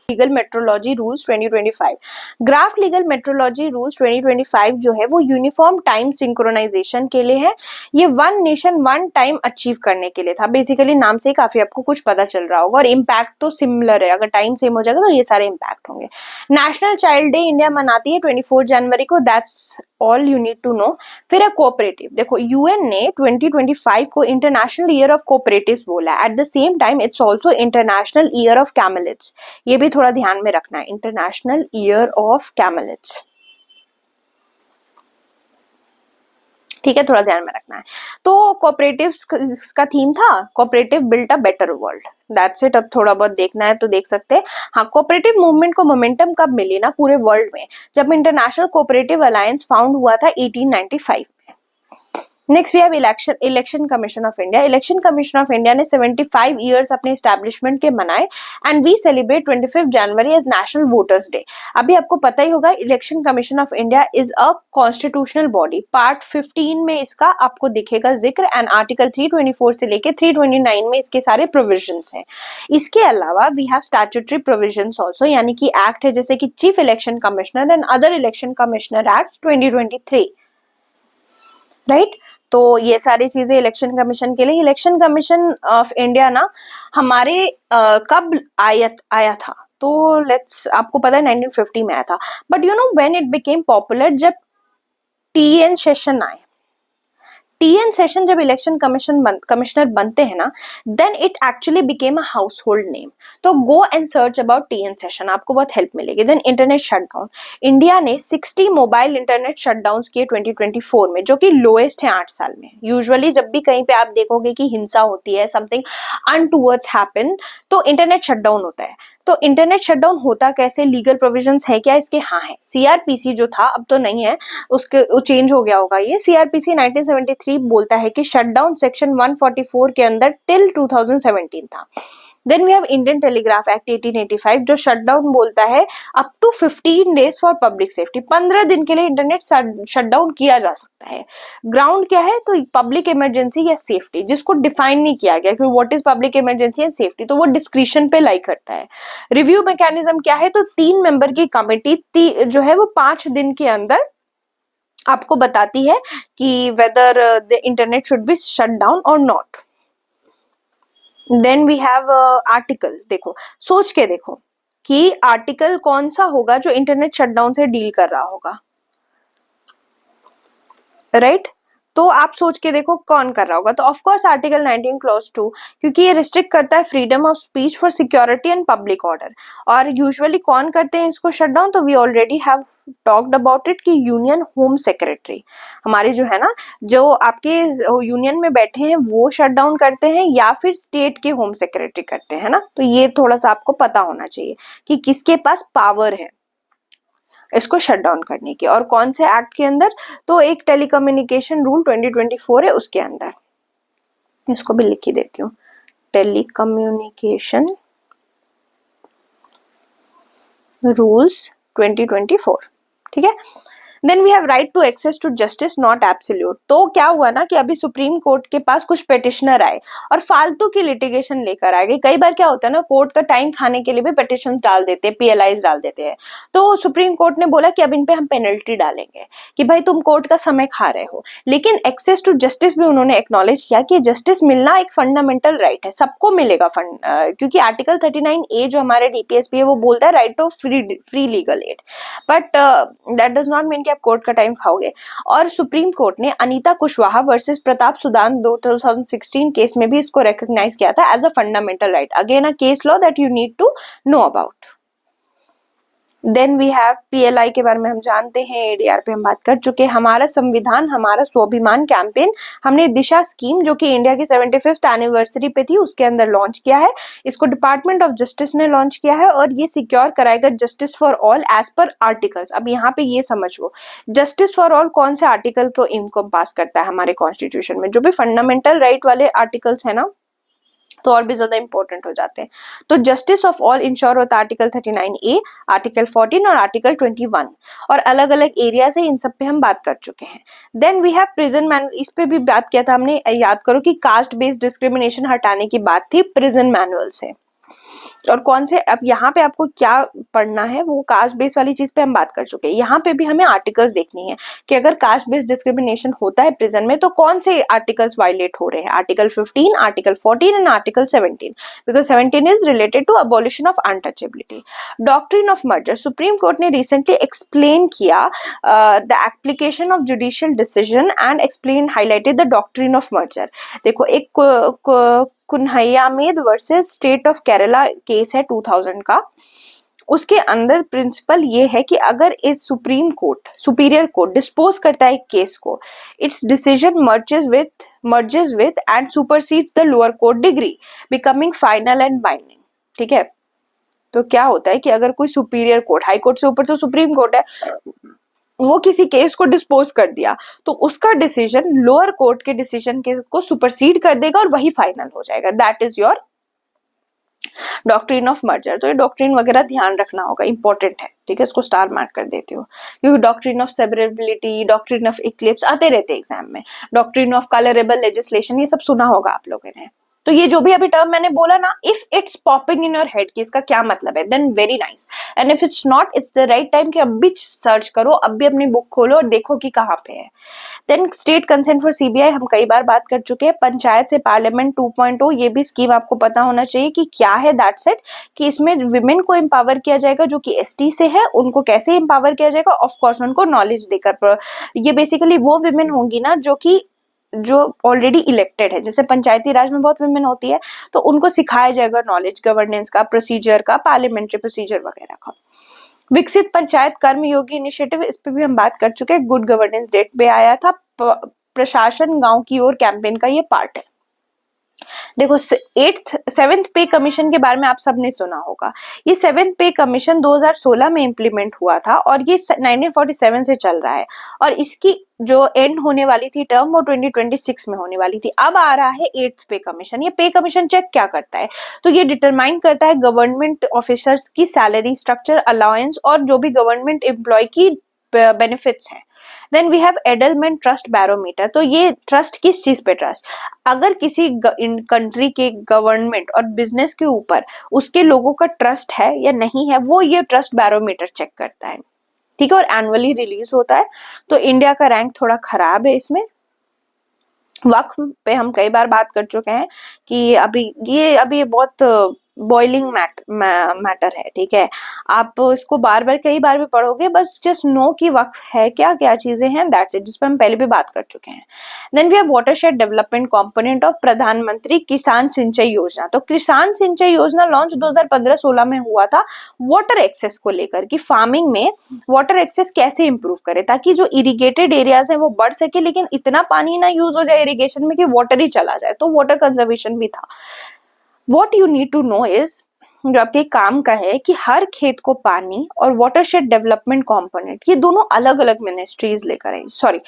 Speaker 1: Legal metrology rules 2025। Graft legal metrology rules 2025 जो है वो यूनिफॉर्म टाइम सिंक्रोनाइजेशन के लिए है। ये one nation one time achieve करने के लिए था। बेसिकली नाम से ही काफी आपको कुछ पता चल रहा होगा, और इम्पैक्ट तो सिमिलर है, अगर टाइम सेम हो जाएगा तो ये सारे इम्पैक्ट होंगे। नेशनल चाइल्ड डे इंडिया मनाती है 24 जनवरी को, that's all you need to know. फिर है कोऑपरेटिव। देखो यूएन ने 2025 को इंटरनेशनल ईयर ऑफ कोऑपरेटिव्स बोला है। At the same time it's also international year of camelids, ये भी थोड़ा ध्यान में रखना है, इंटरनेशनल ईयर ऑफ कैमलिट्स। ठीक है, थोड़ा ध्यान में रखना है। तो कोऑपरेटिव्स का थीम था cooperative built a better world, that's it. अब थोड़ा बहुत देखना है तो देख सकते हैं। हाँ, कोऑपरेटिव मूवमेंट को मोमेंटम कब मिली ना पूरे वर्ल्ड में, जब इंटरनेशनल कोऑपरेटिव अलायंस फाउंड हुआ था 1895 में। Next we have election commission of India. Election commission of India ने 75 ईयर्स अपने एस्टैब्लिशमेंट के मनाए and we celebrate 25 January as national voters day. अभी आपको पता ही होगा election commission of India is a constitutional body. Part 15 में इसका आपको दिखेगा जिक्र एंड आर्टिकल 324 से लेके 329 में इसके सारे प्रोविजंस हैं। इसके अलावा we have statutory provisions also, यानी कि एक्ट है जैसे कि chief election commissioner and other election commissioner act 2023, right. तो ये सारी चीजें इलेक्शन कमीशन के लिए। इलेक्शन कमीशन ऑफ इंडिया ना हमारे कब आया था, तो लेट्स, आपको पता है 1950 में आया था, but you know when it became popular, जब टीएन सेशन आए, टीएन सेशन जब इलेक्शन कमिश्नर बनते हैं ना, then it actually became a household name. तो go and search about TN Seshan, आपको बहुत हेल्प मिलेगी। देन इंटरनेट शटडाउन, इंडिया ने 60 मोबाइल इंटरनेट शटडाउन किए 2024 में, जो कि लोएस्ट है 8 साल में। यूजुअली जब भी कहीं पे आप देखोगे कि हिंसा होती है, समथिंग अनटूवर्ड्स हैपन, तो इंटरनेट शटडाउन होता है। तो इंटरनेट शटडाउन होता कैसे, लीगल प्रोविजंस है क्या इसके? हाँ है। सीआरपीसी जो था, अब तो नहीं है, उसके चेंज हो गया होगा ये। सीआरपीसी 1973 बोलता है कि शटडाउन सेक्शन 144 के अंदर टिल 2017 था। Then we have Indian telegraph act 1885 जो शटडाउन बोलता है up to 15 days for public safety, 15 दिन के लिए इंटरनेट शटडाउन किया जा सकता है। ग्राउंड क्या है, तो पब्लिक इमरजेंसी या सेफ्टी, जिसको डिफाइन नहीं किया गया कि what is public emergency and safety, तो वो डिस्क्रिशन पे लाई करता है। रिव्यू मैकेनिज्म क्या है, तो 3 मेंबर की कमेटी जो है वो 5 दिन के अंदर आपको बताती है कि whether the internet should be shut down और not. Then we have article, देखो सोच के देखो कि आर्टिकल कौन सा होगा जो इंटरनेट शटडाउन से डील कर रहा होगा, राइट तो आप सोच के देखो कौन कर रहा होगा। तो ऑफ कोर्स आर्टिकल 19 क्लॉज 2, क्योंकि ये रिस्ट्रिक्ट करता है freedom of speech for security and public order. और यूजुअली कौन करते हैं इसको शट डाउन, तो we already have talked about it कि यूनियन होम सेक्रेटरी हमारे जो है ना, जो आपके यूनियन में बैठे हैं वो शट डाउन करते हैं, या फिर स्टेट के होम सेक्रेटरी करते हैं ना। तो ये थोड़ा सा आपको पता होना चाहिए कि किसके पास पावर है इसको शट डाउन करने की, और कौन से एक्ट के अंदर, तो एक टेलीकम्युनिकेशन रूल 2024 है उसके अंदर। इसको भी लिख ही देती हूँ, टेलीकम्युनिकेशन रूल्स 2024, ठीक है। Then we have right to access to justice not absolute. तो क्या हुआ ना कि अभी सुप्रीम कोर्ट के पास कुछ पिटिशनर आए और फालतू की लिटिगेशन लेकर आ गए। कई बार क्या होता है ना, कोर्ट का टाइम खाने के लिए भी पिटिशंस डाल देते हैं, पीएलआईज डाल देते हैं। तो सुप्रीम कोर्ट ने बोला कि अब इन पे हम पेनल्टी डालेंगे कि भाई तुम कोर्ट का समय खा रहे हो। लेकिन एक्सेस टू जस्टिस भी उन्होंने एक्नॉलेज किया कि जस्टिस मिलना एक फंडामेंटल राइट है, सबको मिलेगा क्योंकि आर्टिकल 39A जो हमारे डीपीएसपी है वो बोलता है right to free legal aid, but that does not mean कि आप कोर्ट का टाइम खाओगे। और सुप्रीम कोर्ट ने अनीता कुशवाहा वर्सेस प्रताप सुदान 2016 केस में भी इसको रिकॉग्नाइज किया था as a fundamental right, again a case law that you need to know about. Then we have PLI के बारे में हम जानते हैं, एडीआर पे हम बात कर चुके हैं। हमारा संविधान हमारा स्वाभिमान कैंपेन हमने दिशा स्कीम जो कि इंडिया की 75th एनिवर्सरी पे थी उसके अंदर लॉन्च किया है। इसको डिपार्टमेंट ऑफ जस्टिस ने लॉन्च किया है और ये सिक्योर कराएगा जस्टिस फॉर ऑल एज पर आर्टिकल्स। अब यहाँ पे ये समझो जस्टिस फॉर ऑल कौन से आर्टिकल को इनकम्पास करता है हमारे कॉन्स्टिट्यूशन में, जो भी फंडामेंटल राइट वाले आर्टिकल्स है ना तो और भी ज्यादा इंपॉर्टेंट हो जाते हैं। तो जस्टिस ऑफ ऑल इंश्योर होता है आर्टिकल 39A, आर्टिकल 14 और आर्टिकल 21, और अलग अलग एरिया से इन सब पे हम बात कर चुके हैं। Then we have prison manual, इस पे भी बात किया था हमने, याद करो कि कास्ट बेस्ड डिस्क्रिमिनेशन हटाने की बात थी प्रिजन मैनुअल से। और कौन से, अब यहाँ पे आपको क्या पढ़ना है, वो कास्ट बेस्ड वाली चीज पे हम बात कर चुके हैं। यहाँ पे भी हमें आर्टिकल्स देखनी है कि अगर कास्ट बेस्ड डिस्क्रिमिनेशन होता है प्रिजन में तो कौन से आर्टिकल्स वायलेट हो रहे हैं, article 15, article 14 and article 17, because 17 is related to abolition of untouchability. Doctrine of merger, supreme court ने रिसेंटली एक्सप्लेन किया the application of judicial decision and explain highlighted the doctrine of merger. देखो एक Kunhayammed versus state of Kerala case है 2000 का, उसके अंदर principal ये है कि अगर इस सुपीरियर कोर्ट डिस्पोज करता है एक केस को, its decision merges with and supersedes the lower court decree becoming final and binding. ठीक है, तो क्या होता है कि अगर कोई सुपीरियर कोर्ट, हाई कोर्ट से ऊपर तो सुप्रीम कोर्ट है, वो किसी केस को डिस्पोज कर दिया तो उसका डिसीजन लोअर कोर्ट के डिसीजन को सुपरसीड कर देगा और वही फाइनल हो जाएगा। That is your doctrine of merger. तो ये डॉक्ट्रिन वगैरह ध्यान रखना होगा, इंपॉर्टेंट है। ठीक है, इसको स्टार मार्क कर देती हूँ, क्योंकि doctrine of severability, doctrine of Eclipse आते रहते हैं एग्जाम में, डॉक्ट्रिन ऑफ कलरेबल लेजिस्लेशन, ये सब सुना होगा आप लोगों ने। तो ये जो भी अभी टर्म मैंने बोला ना, if it's popping in your head कि इसका क्या मतलब है, then very nice, and if it's not, it's the right time कि अब भी सर्च करो, अब भी अपनी बुक खोलो और देखो कि कहाँ पे है। Then state consent for CBI हम कई बार बात कर चुके हैं। पंचायत से पार्लियामेंट 2.0, ये भी स्कीम आपको पता होना चाहिए कि क्या है। दैट्स इट, कि इसमें विमेन को एम्पावर किया जाएगा जो कि एसटी से है, उनको कैसे एम्पावर किया जाएगा, ऑफ कोर्स उनको नॉलेज देकर। ये बेसिकली वो विमेन होंगी ना जो ऑलरेडी इलेक्टेड है, जैसे पंचायती राज में बहुत विमेन होती है, तो उनको सिखाया जाएगा नॉलेज गवर्नेंस का, प्रोसीजर का, पार्लियामेंट्री प्रोसीजर वगैरह का। विकसित पंचायत कर्मयोगी इनिशिएटिव, इस पे भी हम बात कर चुके हैं, गुड गवर्नेंस डेट पे आया था। प्रशासन गांव की ओर कैंपेन का ये पार्ट है। देखो, 7th पे कमीशन के बारे में आप सबने सुना होगा। ये 7th पे कमीशन 2016 में इंप्लीमेंट हुआ था और ये 1947 से चल रहा है, और इसकी जो एंड होने वाली थी टर्म, वो 2026 में होने वाली थी। अब आ रहा है 8th पे कमीशन। ये पे कमीशन चेक क्या करता है, तो ये डिटरमाइन करता है गवर्नमेंट ऑफिसर्स की सैलरी स्ट्रक्चर, अलाउंस और जो भी गवर्नमेंट एम्प्लॉय की बेनिफिट्स हैं। Then we have Edelman trust barometer. तो ये ट्रस्ट किस चीज पे ट्रस्ट, अगर किसी कंट्री के गवर्नमेंट और बिजनेस के ऊपर उसके लोगों का ट्रस्ट है या नहीं है, वो ये ट्रस्ट बैरोमीटर चेक करता है। ठीक है, और एनुअली रिलीज होता है। तो इंडिया का रैंक थोड़ा खराब है इसमें। वक्फ पे हम कई बार बात कर चुके हैं कि अभी बहुत बॉइलिंग मैटर है। ठीक है, आप इसको बार बार कई बार भी पढ़ोगे, बस जस्ट नो कि वक्फ है क्या क्या चीजें हैं, दैट्स इट, जिस पर हम पहले भी बात कर चुके हैं। Then we have watershed development component of Pradhan Mantri Kisan सिंचाई योजना। तो किसान सिंचाई योजना लॉन्च 2015-16 में हुआ था, वाटर एक्सेस को लेकर कि फार्मिंग में वाटर एक्सेस कैसे इंप्रूव करे, ताकि जो इरिगेटेड एरियाज है वो बढ़ सके, लेकिन इतना पानी ना यूज हो जाए इरिगेशन में कि वाटर ही चला जाए। तो वाटर कंजर्वेशन भी था। What you need to know is, जो आपके काम का है कि हर खेत को पानी और वाटरशेड डेवलपमेंट कंपोनेंट, ये दोनों अलग अलग मिनिस्ट्रीज लेकर आई। सॉरी,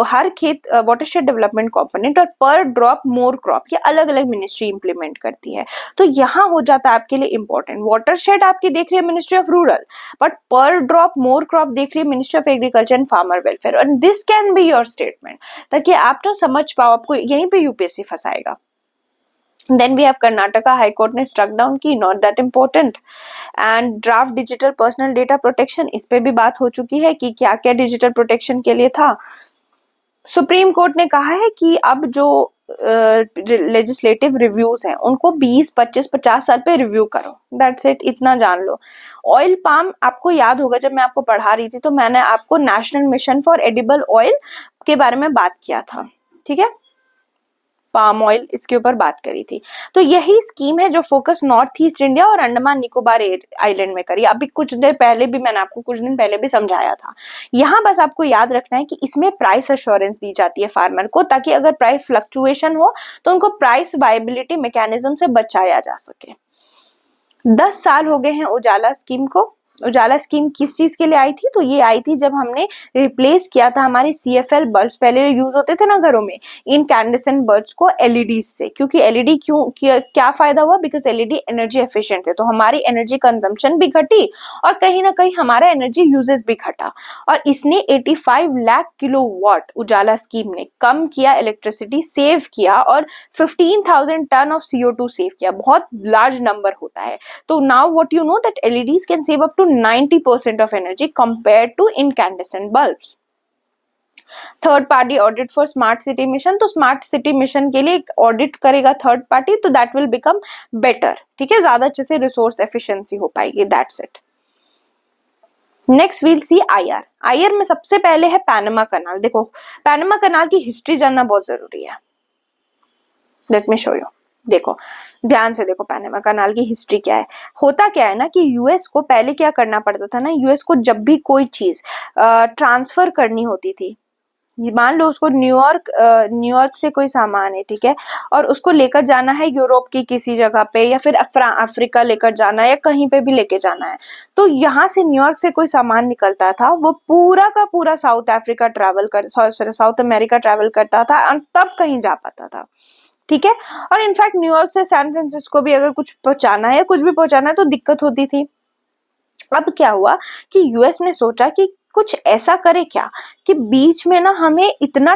Speaker 1: हर खेत वाटरशेड डेवलपमेंट कंपोनेंट और पर ड्रॉप मोर क्रॉप, ये अलग अलग मिनिस्ट्री इंप्लीमेंट करती है। तो यहाँ हो जाता है आपके लिए इंपॉर्टेंट, वाटरशेड आपकी देख रही है मिनिस्ट्री ऑफ रूरल, बट पर ड्रॉप मोर क्रॉप देख रही है ministry of agriculture and farmer welfare. And this can be your statement, ताकि आप ना समझ पाओ, आपको यहीं पे UPSC फंसाएगा। Then we have Karnataka High Court ने struck down की, not that important. And draft digital personal data protection, इस पे भी बात हो चुकी है कि क्या क्या डिजिटल प्रोटेक्शन के लिए था। सुप्रीम कोर्ट ने कहा है कि अब जो लेजिस्लेटिव रिव्यूज हैं उनको 20, 25, 50 साल पे रिव्यू करो। दैट्स इट, इतना जान लो। ऑयल पाम, आपको याद होगा जब मैं आपको पढ़ा रही थी तो मैंने आपको national mission for edible oil के बारे में बात किया था। ठीक है, पाम ऑयल, इसके ऊपर बात करी थी। तो यही स्कीम है जो फोकस नॉर्थ ईस्ट इंडिया और अंडमान निकोबार आइलैंड में करी। अभी कुछ देर पहले भी मैंने आपको कुछ दिन पहले भी समझाया था। यहाँ बस आपको याद रखना है कि इसमें प्राइस एश्योरेंस दी जाती है फार्मर को, ताकि अगर प्राइस फ्लक्चुएशन हो तो उनको प्राइस वायबिलिटी मैकेनिज्म से बचाया जा सके। 10 साल हो गए हैं उजाला स्कीम को। उजाला स्कीम किस चीज के लिए आई थी, तो ये आई थी जब हमने रिप्लेस किया था हमारे CFL बल्ब्स, पहले यूज होते थे ना घरों में, इनकैंडेसेंट बल्ब्स को LED से। क्योंकि LED क्या फायदा हुआ, बिकॉज LED एनर्जी एफिशिएंट है, तो हमारी एनर्जी कंजम्पशन भी घटी और कहीं ना कहीं हमारा एनर्जी यूजेस भी घटा। और इसने 85 लाख किलोवाट उजाला स्कीम ने कम किया, इलेक्ट्रिसिटी सेव किया और 15,000 टन ऑफ CO2 सेव किया। बहुत लार्ज नंबर होता है। तो now what you know that LEDs can save up to 90% of energy compared to incandescent bulbs. Third party audit for smart city mission, तो smart city mission के लिए audit करेगा third party, तो that will become better. ठीक है, ज्यादा अच्छे से रिसोर्स एफिशिएंसी हो पाएगी। That's it. Next we'll see IR। IR में सबसे पहले है पैनामा कनाल। देखो, पैनामा कनाल की हिस्ट्री जानना बहुत जरूरी है। Let me show you. देखो ध्यान से देखो, पैनामा कनाल की हिस्ट्री क्या है। होता क्या है ना कि यूएस को पहले क्या करना पड़ता था ना, यूएस को जब भी कोई चीज ट्रांसफर करनी होती थी, मान लो उसको न्यूयॉर्क से कोई सामान है, ठीक है, और उसको लेकर जाना है यूरोप की किसी जगह पे, या फिर अफ्रीका लेकर जाना है, या कहीं पे भी लेके जाना है, तो यहाँ से न्यूयॉर्क से कोई सामान निकलता था, वो पूरा का पूरा साउथ अमेरिका ट्रैवल करता था और तब कहीं जा पाता था, ठीक है। और इनफैक्ट न्यूयॉर्क से सैन फ्रांसिस्को भी अगर कुछ पहुंचाना है, कुछ भी पहुंचाना है, तो दिक्कत होती थी। अब क्या हुआ कि यूएस ने सोचा कि कुछ ऐसा करे क्या कि बीच में ना हमें इतना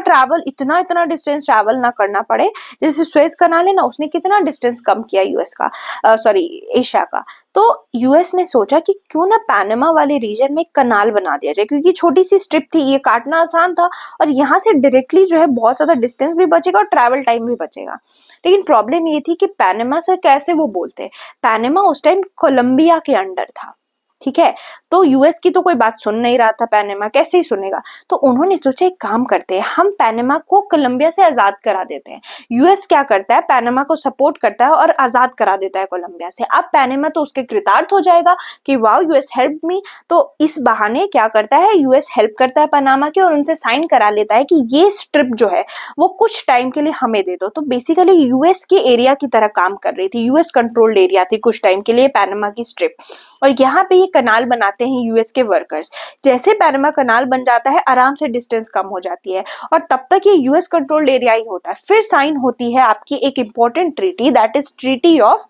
Speaker 1: इतना डिस्टेंस ट्रैवल ना करना पड़े। जैसे स्वेज कनाल है ना, उसने कितना डिस्टेंस कम किया यूएस का, सॉरी एशिया का। तो यूएस ने सोचा कि क्यों ना पैनामा वाले रीजन में कनाल बना दिया जाए, क्योंकि छोटी सी स्ट्रिप थी, ये काटना आसान था, और यहाँ से डायरेक्टली जो है बहुत ज्यादा डिस्टेंस भी बचेगा और ट्रैवल टाइम भी बचेगा। लेकिन प्रॉब्लम ये थी कि पैनामा से कैसे वो बोलते, पैनामा उस टाइम कोलंबिया के अंडर था, ठीक है। तो यूएस की तो कोई बात सुन नहीं रहा था, पैनामा कैसे ही सुनेगा। तो उन्होंने सोचा एक काम करते हैं, हम पैनामा को कोलंबिया से आजाद करा देते हैं। यूएस क्या करता है, पैनामा को सपोर्ट करता है और आजाद करा देता है कोलंबिया से। अब पैनामा तो उसके कृतार्थ हो जाएगा कि वाओ यूएस हेल्प मी। तो इस बहाने क्या करता है, यूएस हेल्प करता है पनामा के, और उनसे साइन करा लेता है कि ये स्ट्रिप जो है वो कुछ टाइम के लिए हमें दे दो। तो बेसिकली यूएस के एरिया की तरह काम कर रही थी, यूएस कंट्रोल्ड एरिया थी कुछ टाइम के लिए पैनामा की स्ट्रिप। और यहाँ पे ये कनाल बनाते हैं यूएस के वर्कर्स। जैसे पैनामा कनाल बन जाता है, आराम से डिस्टेंस कम हो जाती है, और तब तक ये यूएस कंट्रोल्ड एरिया ही होता है। फिर साइन होती है आपकी एक important treaty, that is treaty of,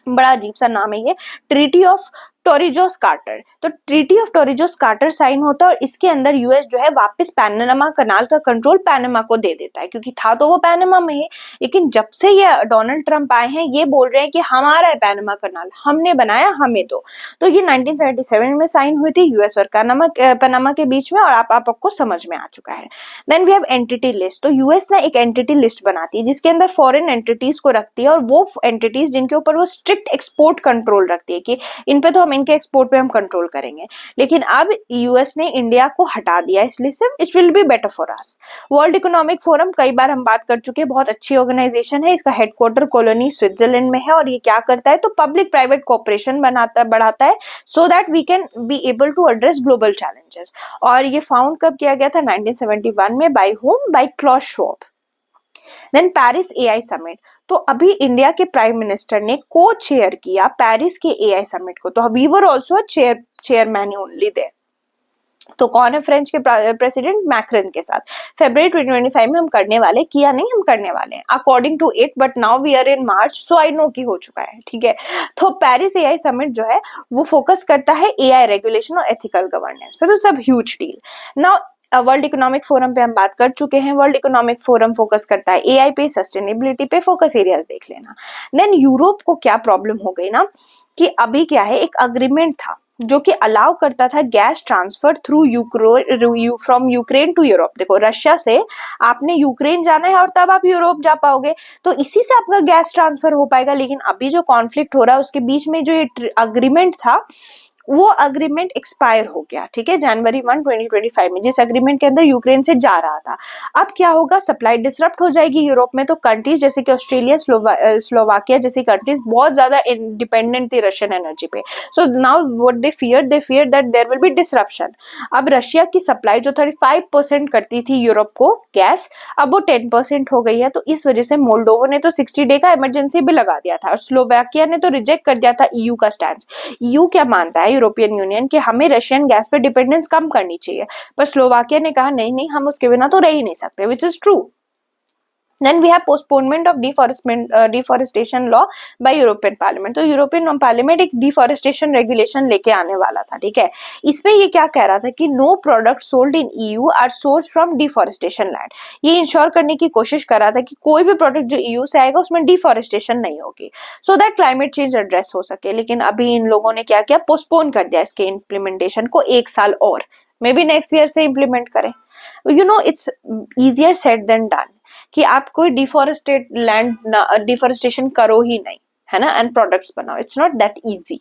Speaker 1: बड़ा अजीब सा नाम है ये, ट्रीटी ऑफ टोरिजोस कार्टर। तो ट्रीटी ऑफ टोरिजोस कार्टर साइन होता है, और इसके अंदर यूएस जो है वापस पैनामा कनाल का कंट्रोल पैनामा को दे देता है, क्योंकि था तो वो पैनामा में है। लेकिन जब से ये डोनाल्ड ट्रंप आए हैं, ये बोल रहे हैं कि हमारा है पैनामा कनाल, हमने बनाया, हमें दो। तो ये 1977 में साइन हुई थी यूएस और पनामा के बीच में, और आपको समझ में आ चुका है। Then we have entity list. तो यूएस ना एक एंटिटी लिस्ट बनाती है जिसके अंदर फॉरेन एंटिटीज को रखती है, और वो एंटिटीज जिनके ऊपर वो स्ट्रिक्ट एक्सपोर्ट कंट्रोल रखती है कि इन पे तो हम इनके एक्सपोर्ट पे हम कंट्रोल करेंगे। लेकिन अब यूएस ने इंडिया को हटा दिया इस लिस्ट से, it will be better for us. World economic forum, कई बार हम बात कर चुके हैं, बहुत अच्छी ऑर्गेनाइजेशन है, इसका हेडक्वार्टर कॉलोनी स्विट्जरलैंड में है। और ये क्या करता है, तो पब्लिक प्राइवेट कोऑपरेशन बढ़ाता है, so that we can be able to address global challenges. और ये फाउंड कब किया गया था, 1971 में। By whom, by Klaus Schwab. Then Paris AI summit. तो अभी इंडिया के प्राइम मिनिस्टर ने को चेयर किया पेरिस के एआई समिट को। तो we were also chairman only there. तो कौन है फ्रेंच के प्रेसिडेंट, मैक्रन के साथ। फरवरी 2025 में हम करने वाले, किया नहीं, हम करने वाले हैं according to it, but now we are in March, so I know कि हो चुका है, ठीक है। तो पेरिस एआई समिट जो है वो फोकस करता है एआई रेगुलेशन और एथिकल गवर्नेंस पे। तो सब huge deal. Now world economic forum पे हम बात कर चुके हैं। वर्ल्ड इकोनॉमिक फोरम फोकस करता है एआई पे, सस्टेनेबिलिटी पे, फोकस एरियाज देख लेना। देन यूरोप को क्या प्रॉब्लम हो गई ना, कि अभी क्या है, एक अग्रीमेंट था जो कि अलाउ करता था gas transfer through from Ukraine to Europe. देखो रशिया से आपने यूक्रेन जाना है और तब आप यूरोप जा पाओगे, तो इसी से आपका गैस ट्रांसफर हो पाएगा। लेकिन अभी जो कॉन्फ्लिक्ट हो रहा है उसके बीच में जो ये अग्रीमेंट था, वो अग्रीमेंट एक्सपायर हो गया, ठीक है, जनवरी 1, 2025 में, जिस अग्रीमेंट के अंदर यूक्रेन से जा रहा था। अब क्या होगा, सप्लाई डिसरप्ट हो जाएगी यूरोप में। तो कंट्रीज जैसे कि ऑस्ट्रेलिया, स्लोवाकिया जैसी कंट्रीज बहुत ज्यादा इंडिपेंडेंट थी रशियन एनर्जी पे। So now what they fear that there will be disruption. अब रशिया की सप्लाई जो 35% करती थी यूरोप को गैस, अब वो 10% हो गई है। तो इस वजह से मोल्डोवो ने तो 60 डे का इमरजेंसी भी लगा दिया था, और स्लोवाकिया ने तो रिजेक्ट कर दिया था ईयू का स्टैंड। ईयू क्या मानता है, यूरोपियन यूनियन, कि हमें रशियन गैस पे डिपेंडेंस कम करनी चाहिए, पर स्लोवाकिया ने कहा नहीं नहीं, हम उसके बिना तो रह ही नहीं सकते, which is true. Then we have postponement of deforestation law by European Parliament. तो यूरोपियन पार्लियामेंट एक डिफॉरेस्टेशन रेगुलेशन लेके आने वाला था, ठीक है। इसमें ये क्या कह रहा था कि no product sold in EU are source from deforestation land. ये इंश्योर करने की कोशिश कर रहा था कि कोई भी प्रोडक्ट जो ईयू से आएगा उसमें डिफॉरेस्टेशन नहीं होगी, so that climate change address हो सके। लेकिन अभी इन लोगों ने क्या किया, पोस्टपोन कर दिया इसके इम्प्लीमेंटेशन को 1 साल और, मे बी नेक्स्ट ईयर से इम्प्लीमेंट करें। You know it's easier said than done कि आप कोई डिफॉरेस्टेशन करो ही नहीं, है ना, एंड प्रोडक्ट्स बनाओ, it's not that easy.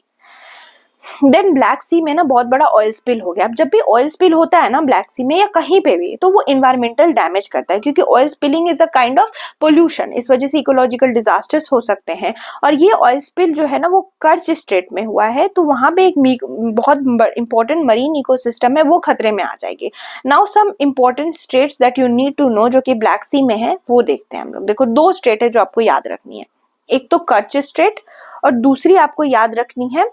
Speaker 1: Then black sea में ना बहुत बड़ा ऑयल स्पिल हो गया। अब जब भी ऑयल स्पिल होता है ना ब्लैक सी में या कहीं पे भी, तो वो इन्वायरमेंटल डैमेज करता है, क्योंकि oil spilling is a kind of pollution, इस वजह से इकोलॉजिकल डिजास्टर्स हो सकते हैं। और ये ऑयल स्पिल जो है ना वो कर्च स्ट्रेट में हुआ है, तो वहां पे एक बहुत इंपॉर्टेंट मरीन इकोसिस्टम है, वो खतरे में आ जाएगी। Now some important states that you need to know जो कि ब्लैक सी में है, वो देखते हैं हम लोग। देखो, दो स्टेट है जो आपको याद रखनी है, एक तो कर्च स्ट्रेट और दूसरी आपको याद रखनी है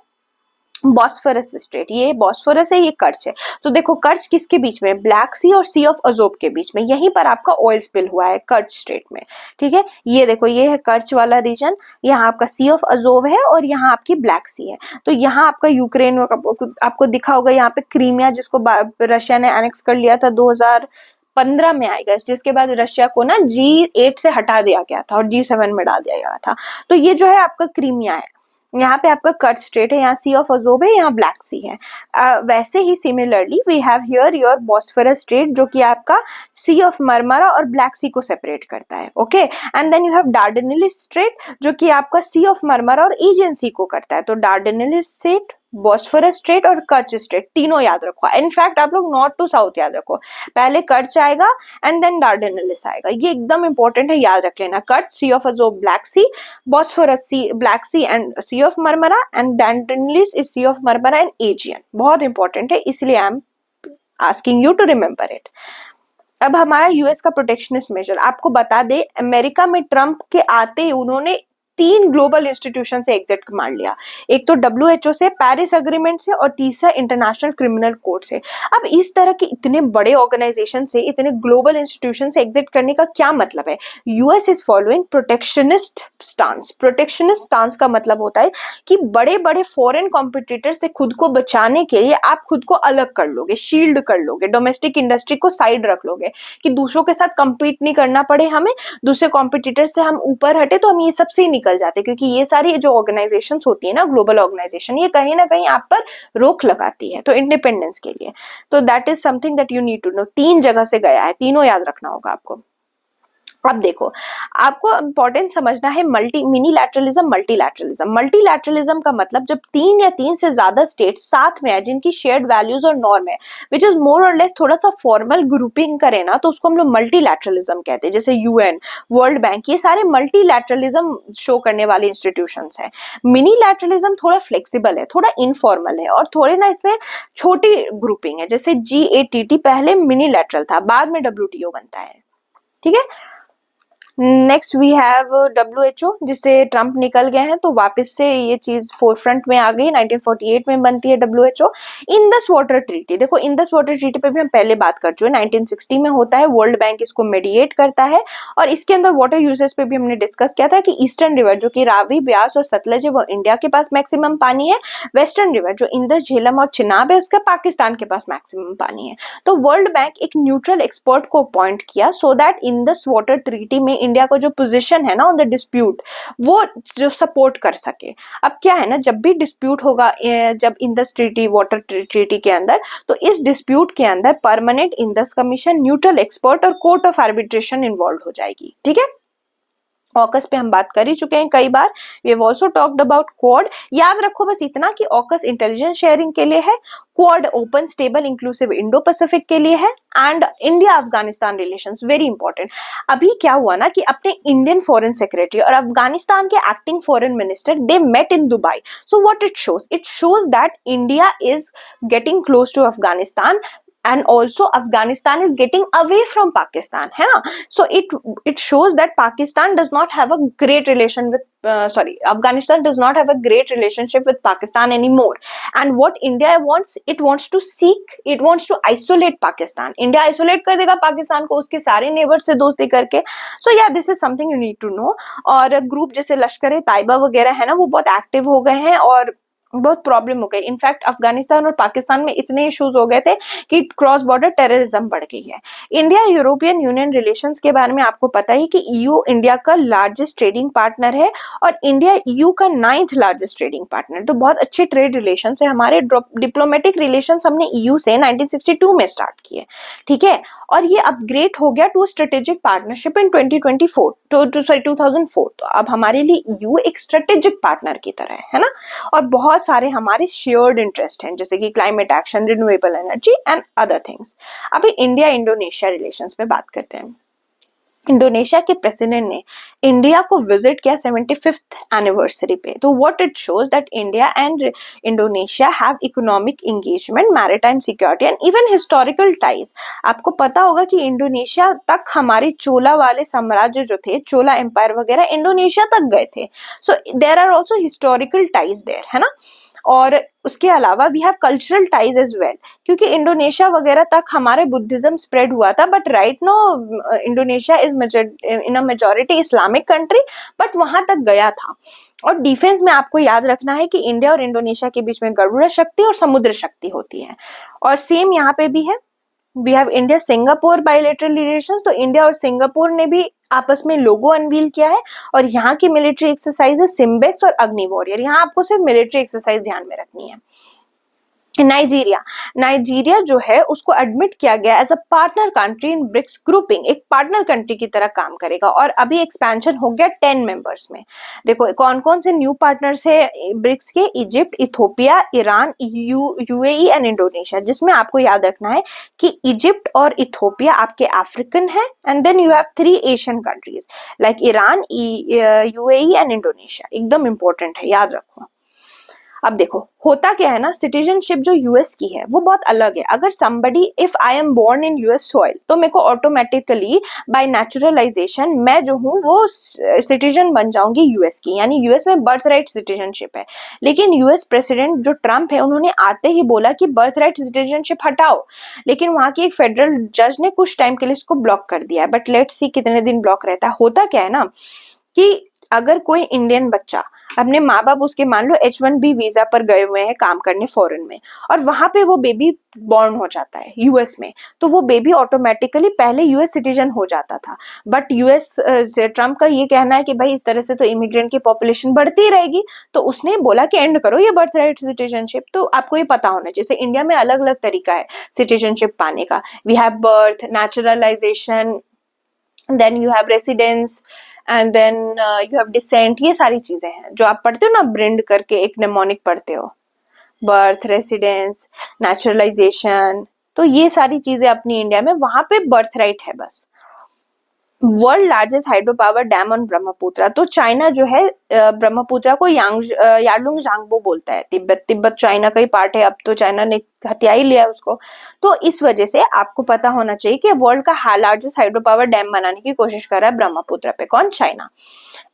Speaker 1: बॉस्फोरस स्ट्रेट। ये बॉस्फोरस है, ये कर्च है। तो देखो, कर्च किसके बीच में, ब्लैक सी और सी ऑफ अजोब के बीच में, यहीं पर आपका ऑयल स्पिल हुआ है कर्च स्ट्रेट में। ठीक है, ये देखो, ये है कर्च वाला रीजन, यहाँ आपका सी ऑफ अजोब है और यहाँ आपकी ब्लैक सी है। तो यहाँ आपका यूक्रेन, आपको दिखा होगा यहाँ पे क्रीमिया, जिसको रशिया ने एनेक्स कर लिया था 2015 में आएगा, जिसके बाद रशिया को ना G8 से हटा दिया गया था और G7 में डाल दिया गया था। तो ये जो है आपका क्रीमिया है, यहाँ पे आपका कर्च स्ट्रेट है, यहाँ सी ऑफ अजोब है, यहाँ ब्लैक सी है। वैसे ही similarly we have here your Bosphorus strait, जो कि आपका सी ऑफ मरमरा और ब्लैक सी को सेपरेट करता है। Okay, and then you have Dardanelles strait, जो कि आपका सी ऑफ मरमरा और एजियन सी को करता है। तो डार्डेनेलिस स्ट्रेट, बॉस्फोरस स्ट्रेट और कर्च स्ट्रेट, तीनों याद रखो। इनफैक्ट आप लोग नॉर्थ टू साउथ याद रखो, पहले कर्च आएगा एंड देन डार्डेनेलिस आएगा, ये एकदम इंपॉर्टेंट है, याद रख लेना। Kerch sea of Azov black sea, Bosphorus sea black sea and sea of Marmara, and Dardanelles is sea of Marmara and Aegean. बहुत इंपॉर्टेंट है, इसलिए I am asking you to remember it. अब हमारा US का protectionist major, आपको बता दे, America में Trump के आते ही उन्होंने 3 ग्लोबल इंस्टीट्यूशन से एग्जिट मार लिया। एक तो डब्ल्यूएचओ से, पेरिस अग्रीमेंट से, और तीसरा इंटरनेशनल क्रिमिनल कोर्ट से। अब इस तरह के इतने बड़े ऑर्गेनाइजेशन से, इतने ग्लोबल इंस्टीट्यूशन से एग्जिट करने का क्या मतलब है? US is following protectionist stance. Protectionist stance का मतलब होता है कि बड़े बड़े फॉरेन कॉम्पिटिटर से खुद को बचाने के लिए आप खुद को अलग कर लोगे, शील्ड कर लोगे, डोमेस्टिक इंडस्ट्री को साइड रख लोगे कि दूसरों के साथ कंपीट नहीं करना पड़े हमें, दूसरे कॉम्पिटिटर से हम ऊपर हटे तो हम ये सबसे निकल जाते, क्योंकि ये सारी जो ऑर्गेनाइजेशंस होती है ना, ग्लोबल ऑर्गेनाइजेशन, ये कहीं ना कहीं आप पर रोक लगाती है, तो इंडिपेंडेंस के लिए। तो that is something that you need to know. 3 जगह से गया है, तीनों याद रखना होगा आपको। अब देखो, आपको इंपॉर्टेंट समझना है मिनीलैटरलिज्म, मल्टीलैटरलिज्म। मल्टीलैटरलिज्म का मतलब जब 3 या 3 से ज्यादा स्टेट साथ में है, जिनकी शेयर्ड वैल्यूज और नॉर्म है, विच इज मोर और लेस थोड़ा सा फॉर्मल ग्रुपिंग करें ना, तो उसको हम लोग मल्टीलैटरलिज्म कहते हैं। जैसे यूएन, वर्ल्ड बैंक, ये सारे मल्टीलैटरलिज्म शो करने वाले इंस्टीट्यूशंस हैं। मिनीलैटरलिज्म थोड़ा फ्लेक्सिबल है, थोड़ा इनफॉर्मल है, और थोड़े ना इसमें छोटी ग्रुपिंग है। जैसे G8TT पहले मिनीलैटरल था, बाद में WTO बनता है। ठीक है, नेक्स्ट वी हैव WHO, जिससे ट्रंप निकल गए हैं, तो वापस से ये चीज फोरफ्रंट में आ गई। 1948 में बनती है WHO। इंडस वाटर ट्रीटी, देखो इंडस वाटर ट्रीटी पे भी हम पहले बात कर चुके हैं, 1960 में होता है। वर्ल्ड बैंक इसको मेडिएट करता है, और इसके अंदर वाटर यूजेस पे भी हमने डिस्कस किया था कि ईस्टर्न रिवर जो कि रावी, ब्यास और सतलज है, वो इंडिया के पास मैक्सिमम पानी है। वेस्टर्न रिवर जो इंडस, झेलम और चिनाब है, उसका पाकिस्तान के पास मैक्सिमम पानी है। तो वर्ल्ड बैंक एक न्यूट्रल एक्सपर्ट को अपॉइंट किया, so that Indus water treaty में इंडिया का जो पोजीशन है ना ऑन द डिस्प्यूट, वो जो सपोर्ट कर सके। अब क्या है ना, जब भी डिस्प्यूट होगा, जब इंडस ट्रीटी, वाटर ट्रीटी के अंदर, तो इस डिस्प्यूट के अंदर permanent Indus commission, neutral expert और कोर्ट ऑफ आर्बिट्रेशन इन्वॉल्व हो जाएगी। ठीक है, ऑकस पे हम बात कर ही चुके हैं कई बार। We have also talked about Quad. याद रखो बस इतना कि ऑकस इंटेलिजेंस शेयरिंग के लिए है, quad open, stable, inclusive Indo Pacific के लिए है, and India Afghanistan relations, very important. अभी क्या हुआ ना कि अपने इंडियन फॉरेन सेक्रेटरी और अफगानिस्तान के acting foreign minister, they met in Dubai. So what it shows that India is getting close to Afghanistan, and also Afghanistan is getting away from Pakistan, है ना? So it shows that Pakistan does not have a great relation with Afghanistan does not have a great relationship with Pakistan anymore. And what India wants, it wants to isolate Pakistan. India isolate कर देगा पाकिस्तान को उसके सारे neighbour से दोस्ती करके। So yeah, this is something you need to know. और group जैसे लश्कर ताइबा वगैरह है ना, वो बहुत एक्टिव हो गए हैं और बहुत प्रॉब्लम हो गई। इनफैक्ट अफगानिस्तान और पाकिस्तान में इतने इश्यूज हो गए थे कि क्रॉस बॉर्डर टेररिज्म बढ़ गई है। इंडिया यूरोपियन यूनियन रिलेशंस के बारे में आपको पता ही कि ईयू इंडिया का लार्जेस्ट ट्रेडिंग पार्टनर है और इंडिया ईयू का 9th लार्जेस्ट ट्रेडिंग पार्टनर। तो बहुत अच्छे ट्रेड रिलेशंस है हमारे। डिप्लोमेटिक रिलेशंस हमने ईयू से 1962 में स्टार्ट किए, ठीक है, और ये अपग्रेड हो गया टू स्ट्रेटेजिक पार्टनरशिप इन 2004। तो अब हमारे लिए ईयू एक स्ट्रेटेजिक पार्टनर की तरह है ना, और बहुत बहुत सारे हमारे शेयर्ड इंटरेस्ट हैं, जैसे कि climate action, renewable energy and other things. अभी इंडिया इंडोनेशिया रिलेशंस में बात करते हैं। इंडोनेशिया के प्रेसिडेंट ने इंडिया को विजिट किया 75th एनिवर्सरी पे। तो what it shows that India and Indonesia have economic engagement, maritime security and even historical ties. आपको पता होगा कि इंडोनेशिया तक हमारे चोला वाले साम्राज्य जो थे, चोला एम्पायर वगैरह इंडोनेशिया तक गए थे। So there are also historical ties there, है ना। और उसके अलावा we have cultural ties as well, क्योंकि इंडोनेशिया वगैरह तक हमारे बुद्धिज्म स्प्रेड हुआ था, but right now Indonesia is in a majority Islamic country, but वहां तक गया था। और डिफेंस में आपको याद रखना है कि इंडिया और इंडोनेशिया के बीच में गरुड़ शक्ति और समुद्र शक्ति होती है। और सेम यहाँ पे भी है, we have India Singapore bilateral relations. तो इंडिया और सिंगापुर ने भी आपस में लोगो अनवील किया है, और यहाँ की मिलिट्री एक्सरसाइज है सिम्बेक्स और अग्नि वॉरियर। यहाँ आपको सिर्फ मिलिट्री एक्सरसाइज ध्यान में रखनी है। नाइजीरिया, नाइजीरिया जो है उसको एडमिट किया गया as a partner country in BRICS grouping, एक पार्टनर कंट्री की तरह काम करेगा, और अभी एक्सपेंशन हो गया 10 मेंबर्स में। देखो कौन कौन से न्यू पार्टनर्स है ब्रिक्स के, Egypt, Ethiopia, Iran, UAE and Indonesia, जिसमें आपको याद रखना है कि इजिप्ट और इथोपिया आपके अफ्रीकन है, and then you have 3 Asian countries like Iran, UAE and Indonesia. एकदम इंपॉर्टेंट है, याद रखो। अब देखो होता क्या है ना, सिटीजनशिप जो यूएस की है वो बहुत अलग है। अगर somebody, if I am born in US soil, तो मेरे को ऑटोमेटिकली बाय नेचुरलाइजेशन मैं जो हूँ वो सिटीजन बन जाऊंगी यूएस की, यानी यूएस में बर्थ राइट सिटीजनशिप है। लेकिन यूएस प्रेसिडेंट जो ट्रम्प है, उन्होंने आते ही बोला कि बर्थ राइट सिटीजनशिप हटाओ, लेकिन वहां की एक फेडरल जज ने कुछ टाइम के लिए इसको ब्लॉक कर दिया है। बट लेट्स सी कितने दिन ब्लॉक रहता है। होता क्या है ना कि अगर कोई इंडियन बच्चा, अपने माँ बाप उसके मान लो H1B वीजा पर गए हुए हैं काम करने फॉरेन में, और वहां पे वो बेबी बॉर्न हो जाता है यूएस में, तो वो बेबी ऑटोमेटिकली पहले यूएस सिटीजन हो जाता था। बट यूएस ट्रम्प का ये कहना है कि भाई इस तरह से तो इमिग्रेंट की पॉपुलेशन बढ़ती रहेगी, तो उसने बोला कि एंड करो ये बर्थ राइट सिटीजनशिप। तो आपको ये पता होना चाहिए, जैसे इंडिया में अलग अलग तरीका है सिटीजनशिप पाने का। We have birth, naturalization, then you have residence, and then you have descent. ये सारी चीजें हैं जो आप पढ़ते हो ना, ब्रिंड करके एक नेमोनिक पढ़ते हो, बर्थ, रेसिडेंस, नेचुरलाइजेशन। तो ये सारी चीजें अपनी इंडिया में, वहां पे बर्थ राइट है बस। World largest hydro power dam on Brahmaputra. तो चाइना जो है ब्रह्मपुत्रा को यार्लुंग झांगबो बोलता है। तिब्बत चाइना का ही पार्ट है, अब तो चाइना ने हथिया ही लिया उसको। तो इस वजह से आपको पता होना चाहिए कि वर्ल्ड का लार्जेस्ट हाइड्रो पावर डैम बनाने की कोशिश कर रहा है ब्रह्मपुत्रा पे। कौन? China.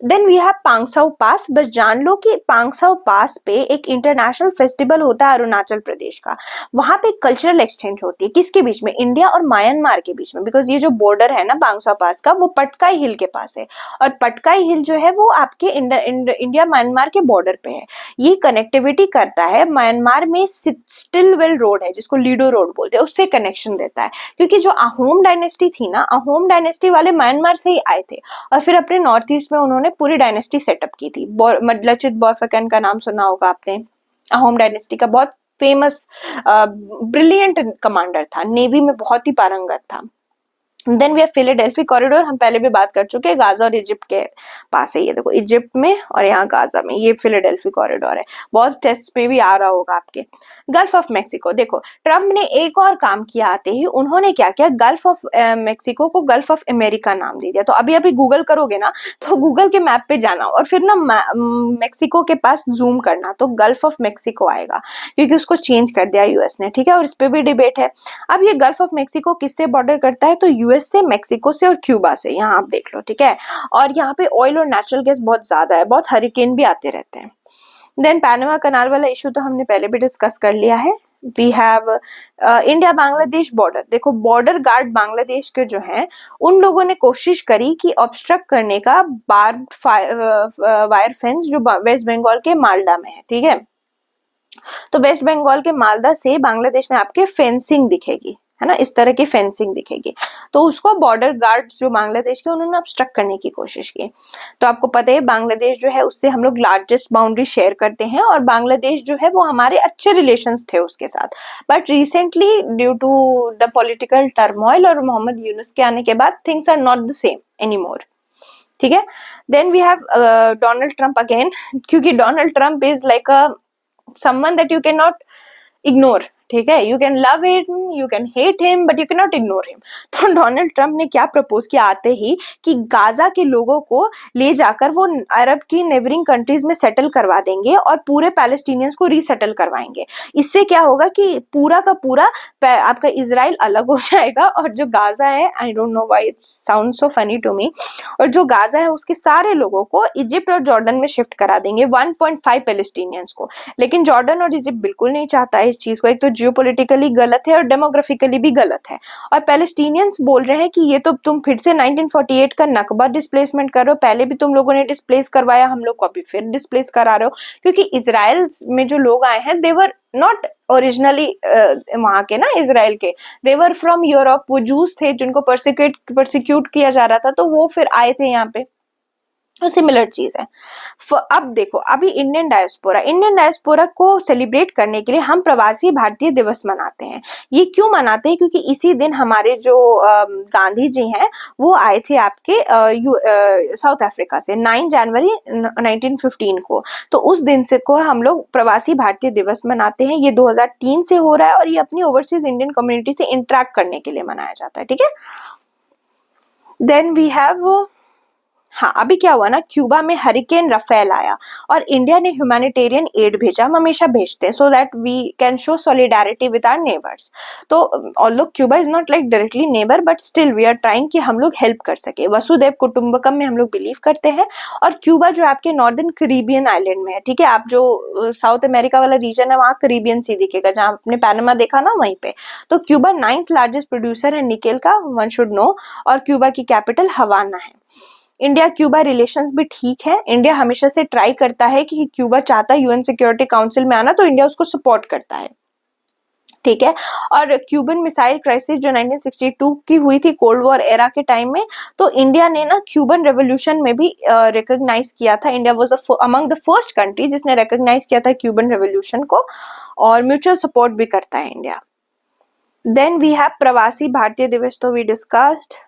Speaker 1: Then we have Pangsau pass. बस जान लो कि पांगसाउ पास पे एक इंटरनेशनल फेस्टिवल होता है अरुणाचल प्रदेश का। वहां पे कल्चरल एक्सचेंज होती है, किसके बीच में? इंडिया और म्यांमार के बीच में। बिकॉज ये जो बॉर्डर है ना पांगसाउ पास का, वो पटकाई हिल के पास है, और पटकाई हिल जो है वो आपके इंडिया म्यांमार के बॉर्डर पे है। ये कनेक्टिविटी करता है म्यांमार में स्टिलवेल रोड है जिसको लीडो रोड बोलते हैं, उससे कनेक्शन देता है। क्योंकि जो अहोम डायनेस्टी थी ना, अहोम डायनेस्टी वाले म्यांमार से ही आए थे, और फिर अपने नॉर्थ ईस्ट में उन्होंने पूरी डायनेस्टी सेटअप की थी। लचित बोरफुकन का नाम सुना होगा आपने, अहोम डायनेस्टी का बहुत फेमस ब्रिलियंट कमांडर था, नेवी में बहुत ही पारंगत था। Then we have Philadelphi corridor, हम पहले भी बात कर चुके हैं, गाजा और इजिप्ट के पास है। ये देखो इजिप्ट में और यहाँ गाजा में, ये फिलाडेल्फी कॉरिडोर है, बहुत टेस्ट पे भी आ रहा होगा आपके। गल्फ ऑफ मेक्सिको, देखो ट्रम्प ने एक और काम किया आते ही, उन्होंने क्या किया, गल्फ ऑफ मेक्सिको को गल्फ ऑफ अमेरिका नाम दे दिया। तो अभी अभी गूगल करोगे ना, तो गूगल के मैप पे जाना और फिर ना मेक्सिको के पास जूम करना, तो गल्फ ऑफ मेक्सिको आएगा, क्योंकि उसको चेंज कर दिया यूएस ने, ठीक है। और इस पे भी डिबेट है। अब ये गल्फ ऑफ मेक्सिको किससे बॉर्डर करता है? तो यूएस से, मेक्सिको से और क्यूबा से। यहाँ आप देख लो, ठीक है। और यहाँ पे ऑयल और नेचुरल गैस बहुत ज्यादा है, बहुत हरिकेन भी आते रहते हैं। देन पैनामा कनाल वाला इशू तो हमने पहले भी डिस्कस कर लिया है। We have India Bangladesh border. देखो बॉर्डर गार्ड बांग्लादेश के जो हैं, उन लोगों ने कोशिश करी कि ऑब्स्ट्रक्ट करने का बार्ब्ड वायर फेंस जो वेस्ट बंगाल के मालदा में है, ठीक है। तो वेस्ट बंगाल के मालदा से बांग्लादेश में आपके फेंसिंग दिखेगी, है ना, इस तरह की फेंसिंग दिखेगी। तो उसको बॉर्डर गार्ड्स जो बांग्लादेश के, उन्होंने ऑब्स्ट्रक्ट करने की कोशिश की। तो आपको पता है बांग्लादेश जो है उससे हम लोग लार्जेस्ट बाउंड्री शेयर करते हैं, और बांग्लादेश जो है वो हमारे अच्छे रिलेशंस थे उसके साथ। But recently due to the political turmoil और मोहम्मद यूनुस के आने के बाद things are not the same anymore, ठीक है। Then we have Donald Trump again, क्योंकि Donald Trump is like a someone that you cannot ignore, ठीक है, you can love him, you can hate him, but you can not ignore him. तो Donald Trump ने क्या propose किया आते ही कि Gaza के लोगों को ले जाकर वो अरब की नेबरिंग कंट्रीज में सेटल करवा देंगे और पूरे पैलेस्टीनियंस को रीसेटल करवाएंगे। इससे क्या होगा कि पूरा का पूरा आपका इजराइल अलग हो जाएगा और जो गाजा है, I don't know why it sound so funny to me, और जो गाजा है उसके सारे लोगों को इजिप्ट और जॉर्डन में शिफ्ट करा देंगे, 1.5 पैलेस्टीनियंस को। लेकिन जॉर्डन और इजिप्ट बिल्कुल नहीं चाहता है इस चीज को, एक तो जियोपॉलिटिकली गलत है और डेमोग्राफिकली भी गलत है, और पैलेस्टीनियंस बोल रहे हैं कि ये तो तुम फिर से 1948 का नकबा डिस्प्लेसमेंट कर रहे हो, पहले भी तुम लोगों ने डिस्प्लेस करवाया, हम लोग को अभी फिर डिस्प्लेस करा रहे हो, क्योंकि इजराइल में जो लोग आए हैं देवर नॉट ओरिजिनली वहां के ना इजराइल के, देवर फ्रॉम यूरोप, वो जूस थे जिनको परसिक्यूट किया जा रहा था, तो वो फिर आए थे यहाँ पे, तो सिमिलर चीज है। अब देखो, अभी इंडियन डायस्पोरा को सेलिब्रेट करने के लिए हम प्रवासी भारतीय दिवस मनाते हैं। ये क्यों मनाते हैं? क्योंकि इसी दिन हमारे जो गांधी जी हैं वो आए थे आपके साउथ अफ्रीका से 9 जनवरी 1915 को, तो उस दिन से को हम लोग प्रवासी भारतीय दिवस मनाते हैं। ये 2003 से हो रहा है और ये अपनी ओवरसीज इंडियन कम्युनिटी से इंटरेक्ट करने के लिए मनाया जाता है, ठीक है। देन वी हैव, हाँ, अभी क्या हुआ ना, क्यूबा में हरिकेन रफेल आया और इंडिया ने ह्यूमैनिटेरियन एड भेजा, हम हमेशा भेजते हैं so that we can show solidarity with our neighbours. तो although Cuba is not like directly neighbour, but still we are trying कि हम लोग हेल्प कर सके। वसुदेव कुटुंबकम में हम लोग बिलीव करते हैं। और क्यूबा जो आपके नॉर्दर्न करीबियन आइलैंड में है, ठीक है, आप जो साउथ अमेरिका वाला रीजन है वहाँ करीबियन सी दिखेगा, जहाँ आपने पैनामा देखा ना वहीं पे। तो क्यूबा 9th लार्जेस्ट प्रोड्यूसर है निकेल का, वन शुड नो, और क्यूबा की कैपिटल हवाना है। इंडिया क्यूबा रिलेशंस भी ठीक है। इंडिया हमेशा से ट्राई करता है कि क्यूबा चाहता है यूएन सिक्योरिटी काउंसिल में आना, तो इंडिया उसको सपोर्ट करता है, ठीक है। और क्यूबन मिसाइल क्राइसिस जो 1962 की हुई थी कोल्ड वॉर एरा के टाइम में, तो इंडिया ने ना क्यूबन रेवोल्यूशन में भी रिकॉग्नाइज किया था। India was among the first country जिसने रिकॉग्नाइज किया था क्यूबन रेवोल्यूशन को, और म्यूचुअल सपोर्ट भी करता है इंडिया। देन वी हैव प्रवासी भारतीय दिवस, तो we discussed.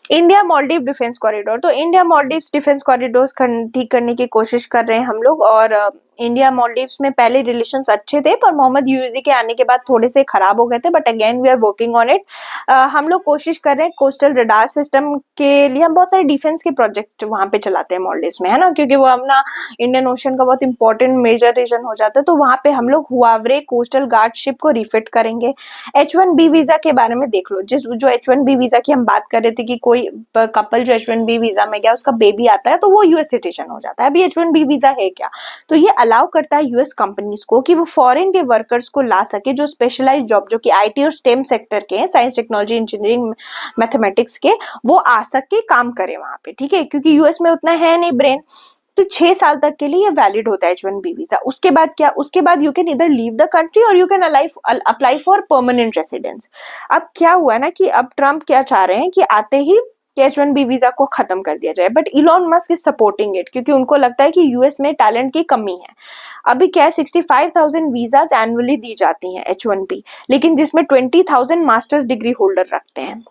Speaker 1: India Maldives defence corridor, तो इंडिया मालदीव डिफेंस कॉरिडोर ठीक करने की कोशिश कर रहे हैं हम लोग, और इंडिया मालदीव्स में पहले रिलेशंस अच्छे थे पर मोहम्मद यूएजी के आने के बाद थोड़े से खराब हो गए थे, but again we are working on it. हम लोग कोशिश कर रहे हैं कोस्टल रडार सिस्टम के लिए, हम बहुत सारे डिफेंस के प्रोजेक्ट वहां पे चलाते हैं मालदीव्स में, है ना, क्योंकि वो अपना इंडियन ओशन का बहुत इंपॉर्टेंट मेजर रीजन हो जाता है, तो वहां पे हम लोग हुआवरे कोस्टल गार्ड शिप को रिफिट करेंगे। H1B वीजा के बारे में देख लो, जो H1B वीजा की हम बात कर रहे थे कि कोई कपल जो H1B वीजा में गया उसका बेबी आता है तो वो यूएस सिटीजन हो जाता है। अभी H1B वीजा है क्या, तो ये अलाउ करता है यूएस कंपनीज को कि वो फॉरेन के वर्कर्स को ला सके जो स्पेशलाइज्ड जॉब, जो कि आईटी और स्टेम सेक्टर के हैं, साइंस टेक्नोलॉजी इंजीनियरिंग मैथमेटिक्स के, वो आ सके काम करे वहां पे, ठीक है, क्योंकि यूएस में उतना है नहीं ब्रेन। तो 6 साल तक के लिए वैलिड होता है H1B वीजा। उसके बाद क्या, उसके बाद यू कैन इधर लीव द कंट्री और you can apply for permanent residence. अब क्या हुआ ना कि अब ट्रम्प क्या चाह रहे हैं कि आते ही H1B वीजा को खत्म कर दिया जाए, but Elon Musk is supporting it क्योंकि उनको लगता है कि यूएस में टैलेंट की कमी है। अभी क्या है, 65,000 वीजाज एनुअली दी जाती हैं H1B, लेकिन जिसमें 20,000 मास्टर्स डिग्री होल्डर रखते हैं।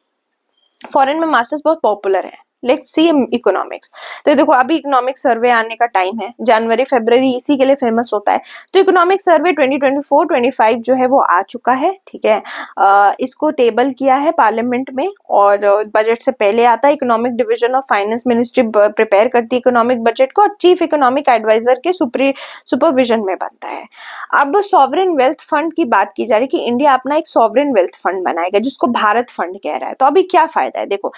Speaker 1: फॉरेन में मास्टर्स बहुत पॉपुलर है। लेट्स सी इकोनॉमिक्स, तो देखो अभी इकोनॉमिक सर्वे आने का टाइम है, जनवरी फरवरी इसी के लिए फेमस होता है। तो इकोनॉमिक सर्वे 2024-25 जो है वो आ चुका है, ठीक है। इसको टेबल किया है पार्लियामेंट में और बजट से पहले आता है। Economic division of finance ministry prepare करती है इकोनॉमिक बजट को और चीफ इकोनॉमिक एडवाइजर के सुपरविजन में बनता है। अब सॉवरेन वेल्थ फंड की बात की जा रही है कि इंडिया अपना एक सॉवरेन वेल्थ फंड बनाएगा जिसको भारत फंड कह रहा है। तो अभी क्या फायदा है, देखो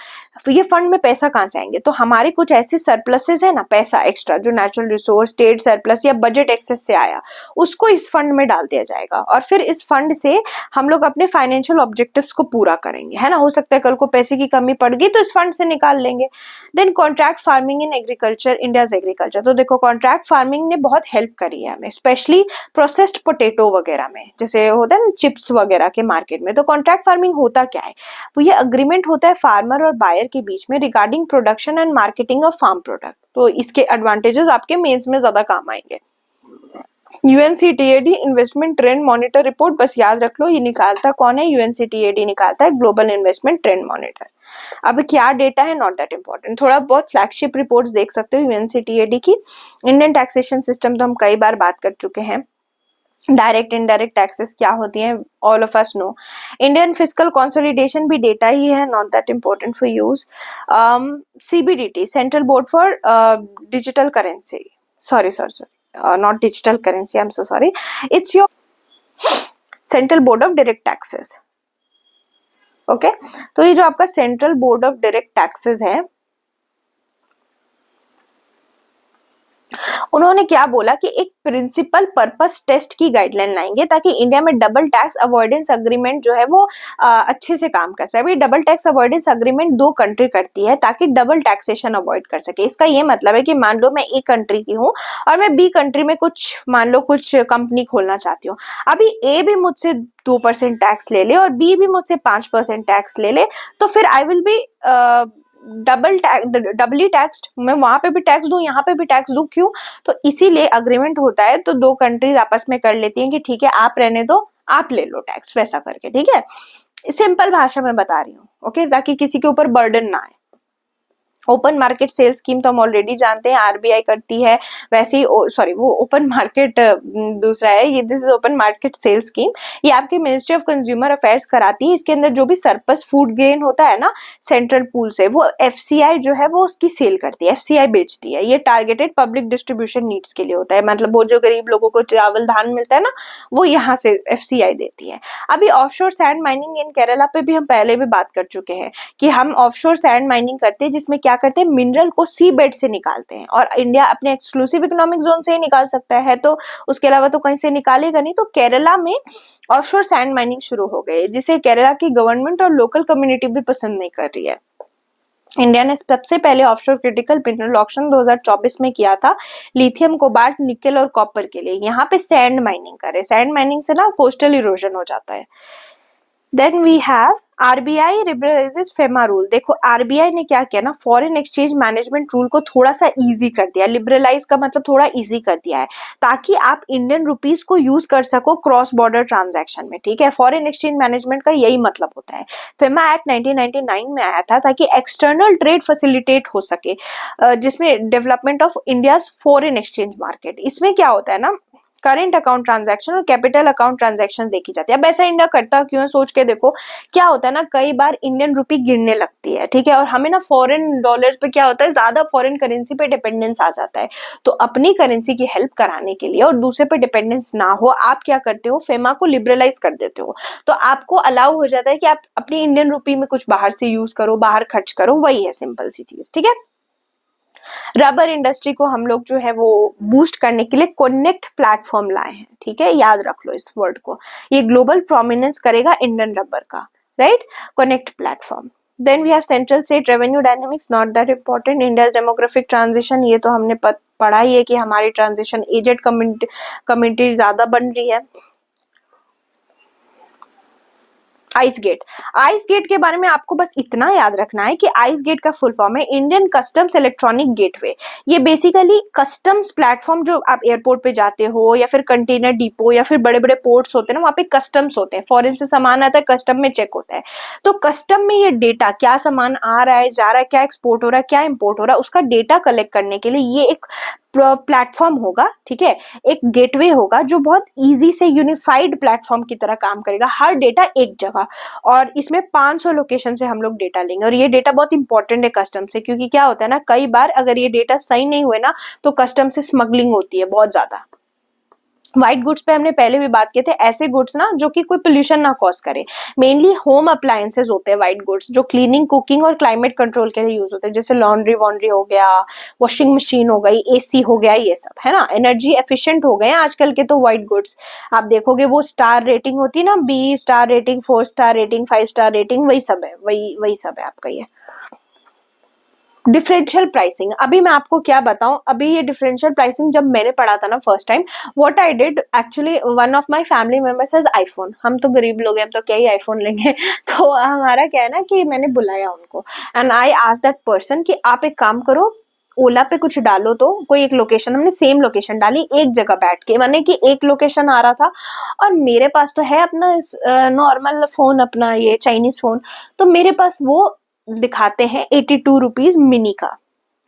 Speaker 1: ये फंड में पैसा कहां से आएंगे, तो हमारे कुछ ऐसे सरप्लसेस है ना, पैसा एक्स्ट्रा जो नेचुरल रिसोर्स, स्टेट सरप्लस या बजट एक्सेस से आया, उसको इस फंड में डाल दिया जाएगा और फिर इस फंड से हम लोग अपने फाइनेंशियल ऑब्जेक्टिव्स को पूरा करेंगे, है ना। हो सकता है कल को पैसे की कमी पड़ गई तो इस फंड से निकाल लेंगे। Then contract farming in agriculture, India's agriculture, तो देखो कॉन्ट्रैक्ट फार्मिंग ने बहुत हेल्प करी है हमें, स्पेशली प्रोसेस्ड पोटेटो वगैरह में, जैसे होता है ना चिप्स वगैरह के मार्केट में। तो कॉन्ट्रैक्ट फार्मिंग होता क्या है, तो ये अग्रीमेंट होता है फार्मर और बायर के बीच में regarding production and marketing of farm product. तो इसके एडवांटेजेस आपके मेंस में ज्यादा काम आएंगे। UNCTAD investment trend monitor report, बस याद रख लो ये निकालता कौन है, यूएनसीटीएडी निकालता है ग्लोबल इन्वेस्टमेंट ट्रेंड मॉनिटर। अब क्या डेटा है, नॉट दैट इंपॉर्टेंट, थोड़ा बहुत फ्लैगशिप रिपोर्ट्स देख सकते हो यूएनसीटीएडी की। इंडियन टैक्सेशन सिस्टम तो हम कई बार बात कर चुके हैं, डायरेक्ट इनडायरेक्ट टैक्सेस क्या होती हैं, all of us know. Indian fiscal consolidation भी डेटा ही है, not that important for use. CBDT, central board for digital currency, sorry not digital currency, I am so sorry, it's your central board of direct taxes. Okay, तो ये जो आपका central board of direct taxes है, उन्होंने क्या बोला कि एक प्रिंसिपल पर्पस टेस्ट की गाइडलाइन लाएंगे ताकि इंडिया में डबल टैक्स अवॉइडेंस अग्रीमेंट जो है वो अच्छे से काम कर सके। अभी double tax avoidance agreement 2 country करती है ताकि डबल टैक्सेशन अवॉइड कर सके। इसका ये मतलब है कि मान लो मैं एक कंट्री की हूँ और मैं बी कंट्री में कुछ मान लो कुछ कंपनी खोलना चाहती हूँ, अभी ए भी मुझसे 2% टैक्स ले ले और बी भी मुझसे 5% टैक्स ले ले, तो फिर I will be Dabali taxed, मैं वहां पे भी टैक्स दूं यहाँ पे भी टैक्स दूं, क्यों? तो इसीलिए अग्रीमेंट होता है, तो 2 कंट्रीज आपस में कर लेती हैं कि ठीक है आप रहने दो, आप ले लो टैक्स, वैसा करके, ठीक है। सिंपल भाषा में बता रही हूँ, ओके, ताकि किसी के ऊपर बर्डन ना आए। ओपन मार्केट सेल स्कीम तो हम ऑलरेडी जानते हैं, आरबीआई करती है, वैसे ही सॉरी वो ओपन मार्केट दूसरा है, ये this is open market sale scheme, ये आपकी मिनिस्ट्री ऑफ कंज्यूमर अफेयर्स कराती है। इसके अंदर जो भी सरप्लस फूड ग्रेन होता है ना सेंट्रल पूल से, वो एफसीआई जो है वो उसकी सेल करती है, एफसीआई बेचती है। ये टारगेटेड पब्लिक डिस्ट्रीब्यूशन नीड्स के लिए होता है, मतलब वो जो गरीब लोगों को चावल धान मिलता है ना, वो यहाँ से एफसीआई देती है। अभी ऑफशोर सैंड माइनिंग इन केरला पे भी हम पहले भी बात कर चुके हैं कि हम ऑफशोर सैंड माइनिंग करते हैं, जिसमें क्या करते हैं, मिनरल को सी बेड से निकालते हैं, और इंडिया अपने एक्सक्लूसिव इकोनॉमिक जोन से ही निकाल सकता है, तो उसके अलावा तो कहीं से निकालेगा नहीं। तो केरला में ऑफशोर सैंड माइनिंग शुरू हो गई, जिसे केरला की गवर्नमेंट और लोकल कम्युनिटी भी पसंद नहीं कर रही है। इंडिया ने सबसे पहले ऑफशोर क्रिटिकल मिनरल ऑक्शन 2024 में किया था, लिथियम, कोबाल्ट, निकेल और कॉपर के लिए। यहाँ पे सैंड माइनिंग करे, सैंड माइनिंग से ना कोस्टल इरोजन हो जाता है। Then we have RBI liberalises FEMA rule. देखो आरबीआई ने क्या किया ना, फॉरेन एक्सचेंज मैनेजमेंट रूल को थोड़ा सा इजी कर दिया, लिबरलाइज का मतलब थोड़ा इजी कर दिया है, ताकि आप इंडियन रुपीस को यूज कर सको क्रॉस बॉर्डर ट्रांजैक्शन में, ठीक है। फॉरेन एक्सचेंज मैनेजमेंट का यही मतलब होता है। फेमा एक्ट 1999 में आया था ताकि एक्सटर्नल ट्रेड फैसिलिटेट हो सके, जिसमें development of India foreign exchange market. इसमें क्या होता है ना, करेंट अकाउंट ट्रांजैक्शन और कैपिटल अकाउंट ट्रांजैक्शन देखी जाती है। अब ऐसा इंडिया करता क्यों है, सोच के देखो, क्या होता है ना, कई बार इंडियन रुपी गिरने लगती है, ठीक है, और हमें ना फॉरेन डॉलर्स पे क्या होता है, ज्यादा फॉरेन करेंसी पे डिपेंडेंस आ जाता है। तो अपनी करेंसी की हेल्प कराने के लिए और दूसरे पे डिपेंडेंस ना हो, आप क्या करते हो, फेमा को लिबरलाइज कर देते हो, तो आपको अलाउ हो जाता है कि आप अपनी इंडियन रुपी में कुछ बाहर से यूज करो, बाहर खर्च करो, वही है सिंपल सी चीज, ठीक है। रबर इंडस्ट्री को हम लोग जो है वो बूस्ट करने के लिए कनेक्ट प्लेटफॉर्म लाए हैं, ठीक है, याद रख लो इस वर्ड को, ये ग्लोबल प्रोमिनेंस करेगा इंडियन रबर का, right, connect platform. Then we have central state revenue dynamics, not that important. India demographic transition, ये तो हमने पढ़ा ही है कि हमारी ट्रांजिशन एजेड कम्युनिटी ज्यादा बन रही है। आइस गेट, आइस गेट के बारे में आपको बस इतना याद रखना है कि आइस गेट का फुल फॉर्म है इंडियन कस्टम्स इलेक्ट्रॉनिक गेटवे। ये बेसिकली कस्टम्स प्लेटफॉर्म, जो आप एयरपोर्ट पे जाते हो या फिर कंटेनर डिपो या फिर बड़े बड़े पोर्ट्स होते हैं ना, वहाँ पे कस्टम्स होते हैं, फॉरेन से सामान आता है, कस्टम में चेक होता है। तो कस्टम में ये डेटा, क्या सामान आ रहा है, जा रहा है, क्या एक्सपोर्ट हो रहा है, क्या इंपोर्ट हो रहा है, उसका डेटा कलेक्ट करने के लिए ये एक प्लेटफॉर्म होगा, ठीक है, एक गेटवे होगा जो बहुत इजी से यूनिफाइड प्लेटफॉर्म की तरह काम करेगा, हर डेटा एक जगह, और इसमें 500 लोकेशन से हम लोग डेटा लेंगे। और ये डेटा बहुत इंपॉर्टेंट है कस्टम से, क्योंकि क्या होता है ना, कई बार अगर ये डेटा सही नहीं हुए ना, तो कस्टम से स्मगलिंग होती है बहुत ज्यादा। व्हाइट गुड्स पे हमने पहले भी बात किए थे, ऐसे गुड्स ना जो कि कोई पोल्यूशन ना कॉज करे, मेनली होम अप्लायंसेस होते हैं व्हाइट गुड्स, जो क्लीनिंग, कुकिंग और क्लाइमेट कंट्रोल के लिए यूज होते हैं, जैसे लॉन्ड्री वॉन्ड्री हो गया, वॉशिंग मशीन हो गई, एसी हो गया, ये सब है ना, एनर्जी एफिशिएंट हो गए हैं आजकल के तो व्हाइट गुड्स। आप देखोगे वो स्टार रेटिंग होती है ना, B star rating, 4 star rating, 5 star rating, वही सब है, वही सब है आपका ये। डिफरेंशियल प्राइसिंग, अभी मैं आपको क्या बताऊं, अभी ये डिफरेंशियल प्राइसिंग जब मैंने पढ़ा था ना first time, what I did actually, one of my family members has iPhone, हम तो गरीब लोग हैं, हम तो क्या ही आईफोन लेंगे तो हमारा क्या है ना कि मैंने बुलाया उनको, and I asked that person कि आप एक काम करो, ओला पे कुछ डालो तो कोई एक लोकेशन, हमने सेम लोकेशन डाली एक जगह बैठ के, माने कि एक लोकेशन आ रहा था और मेरे पास तो है अपना नॉर्मल फोन, अपना ये चाइनीज फोन, तो मेरे पास वो दिखाते हैं 82 रुपीज मिनी का,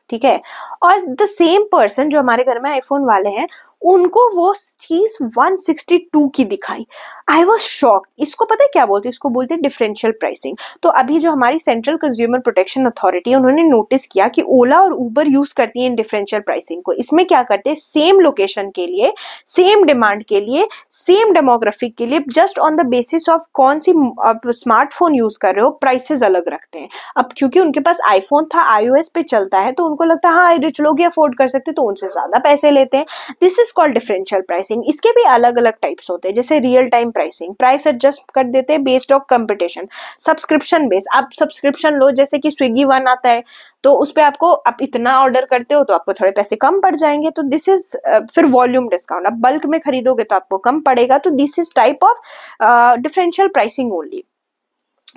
Speaker 1: ठीक है। और द सेम पर्सन जो हमारे घर में आईफोन वाले हैं, उनको वो चीज 162 की दिखाई। I was shocked. इसको पता है क्या बोलते हैं? इसको बोलते हैं डिफरेंशियल प्राइसिंग। तो अभी जो हमारी सेंट्रल कंज्यूमर प्रोटेक्शन अथॉरिटी है, उन्होंने नोटिस किया कि ओला और उबर यूज करती है इन डिफरेंशियल प्राइसिंग को। इसमें क्या करते हैं, सेम लोकेशन के लिए, सेम डिमांड के लिए, सेम डेमोग्राफिक के लिए, just on the basis of कौन सी आप स्मार्टफोन यूज कर रहे हो, प्राइसेस अलग रखते हैं। अब क्योंकि उनके पास आईफोन था, iOS पे चलता है, तो उनको लगता है हाँ रिच लोग ही अफोर्ड कर सकते, तो उनसे ज्यादा पैसे लेते हैं। This is called differential pricing. इसके भी अलग अलग टाइप्स होते हैं, जैसे real time pricing, price adjust कर देते हैं based of competition. Subscription base, आप सब्सक्रिप्शन लो, जैसे कि स्विगी वन आता है, तो उस पे आपको, आप इतना ऑर्डर करते हो तो आपको थोड़े पैसे कम पड़ जाएंगे, तो दिस इज फिर वॉल्यूम डिस्काउंट, आप बल्क में खरीदोगे तो आपको कम पड़ेगा, तो this is type of differential pricing only.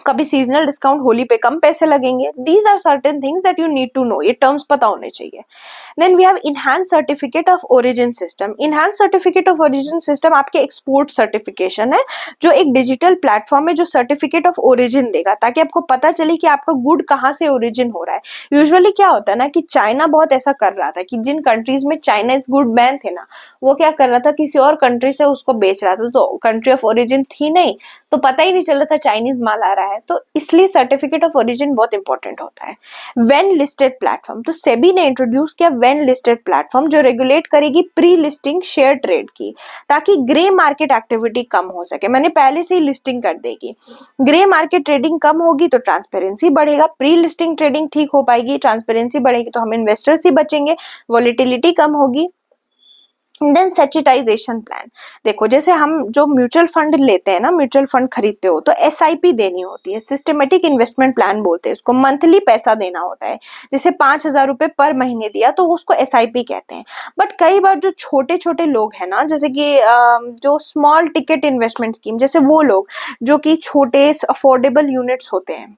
Speaker 1: कभी सीजनल डिस्काउंट, होली पे कम पैसे लगेंगे। These are certain things that you need to know, ये टर्म्स पता होने चाहिए। Then we have enhance certificate of origin system. Enhance certificate of origin system आपके एक्सपोर्ट सर्टिफिकेशन है, जो एक डिजिटल प्लेटफॉर्म है जो सर्टिफिकेट ऑफ ओरिजिन देगा, ताकि आपको पता चले कि आपका गुड कहाँ से ओरिजिन हो रहा है। यूजुअली क्या होता है ना कि चाइना बहुत ऐसा कर रहा था कि जिन कंट्रीज में चाइना इज गुड बैन थे ना, वो क्या कर रहा था, किसी और कंट्री से उसको बेच रहा था, तो कंट्री ऑफ ओरिजिन थी नहीं, तो पता ही नहीं चल रहा था चाइनीज माल आ रहा है। तो इसलिए सर्टिफिकेट ऑफ ओरिजिन बहुत इंपॉर्टेंट होता है। वेन लिस्टेड प्लेटफॉर्म, तो सेबी ने इंट्रोड्यूस किया वेन लिस्टेड प्लेटफॉर्म, जो रेगुलेट करेगी प्री लिस्टिंग शेयर ट्रेड की, ताकि ग्रे मार्केट एक्टिविटी कम हो सके। मैंने पहले से ही लिस्टिंग कर देगी, ग्रे मार्केट ट्रेडिंग कम होगी तो ट्रांसपेरेंसी बढ़ेगा, प्री लिस्टिंग ट्रेडिंग ठीक हो पाएगी, ट्रांसपेरेंसी बढ़ेगी तो हम इन्वेस्टर्स ही बचेंगे, वॉलेटिलिटी कम होगी। देन सेचुटाइजेशन प्लान, देखो जैसे हम जो म्यूचुअल फंड लेते हैं ना, म्यूचुअल फंड खरीदते हो तो SIP देनी होती है, सिस्टमेटिक इन्वेस्टमेंट प्लान बोलते हैं उसको, मंथली पैसा देना होता है। जैसे 5,000 रुपए पर महीने दिया तो उसको SIP कहते हैं। बट कई बार जो छोटे छोटे लोग हैं ना, जैसे कि जो स्मॉल टिकट इन्वेस्टमेंट स्कीम, जैसे वो लोग जो कि छोटे अफोर्डेबल यूनिट्स होते हैं,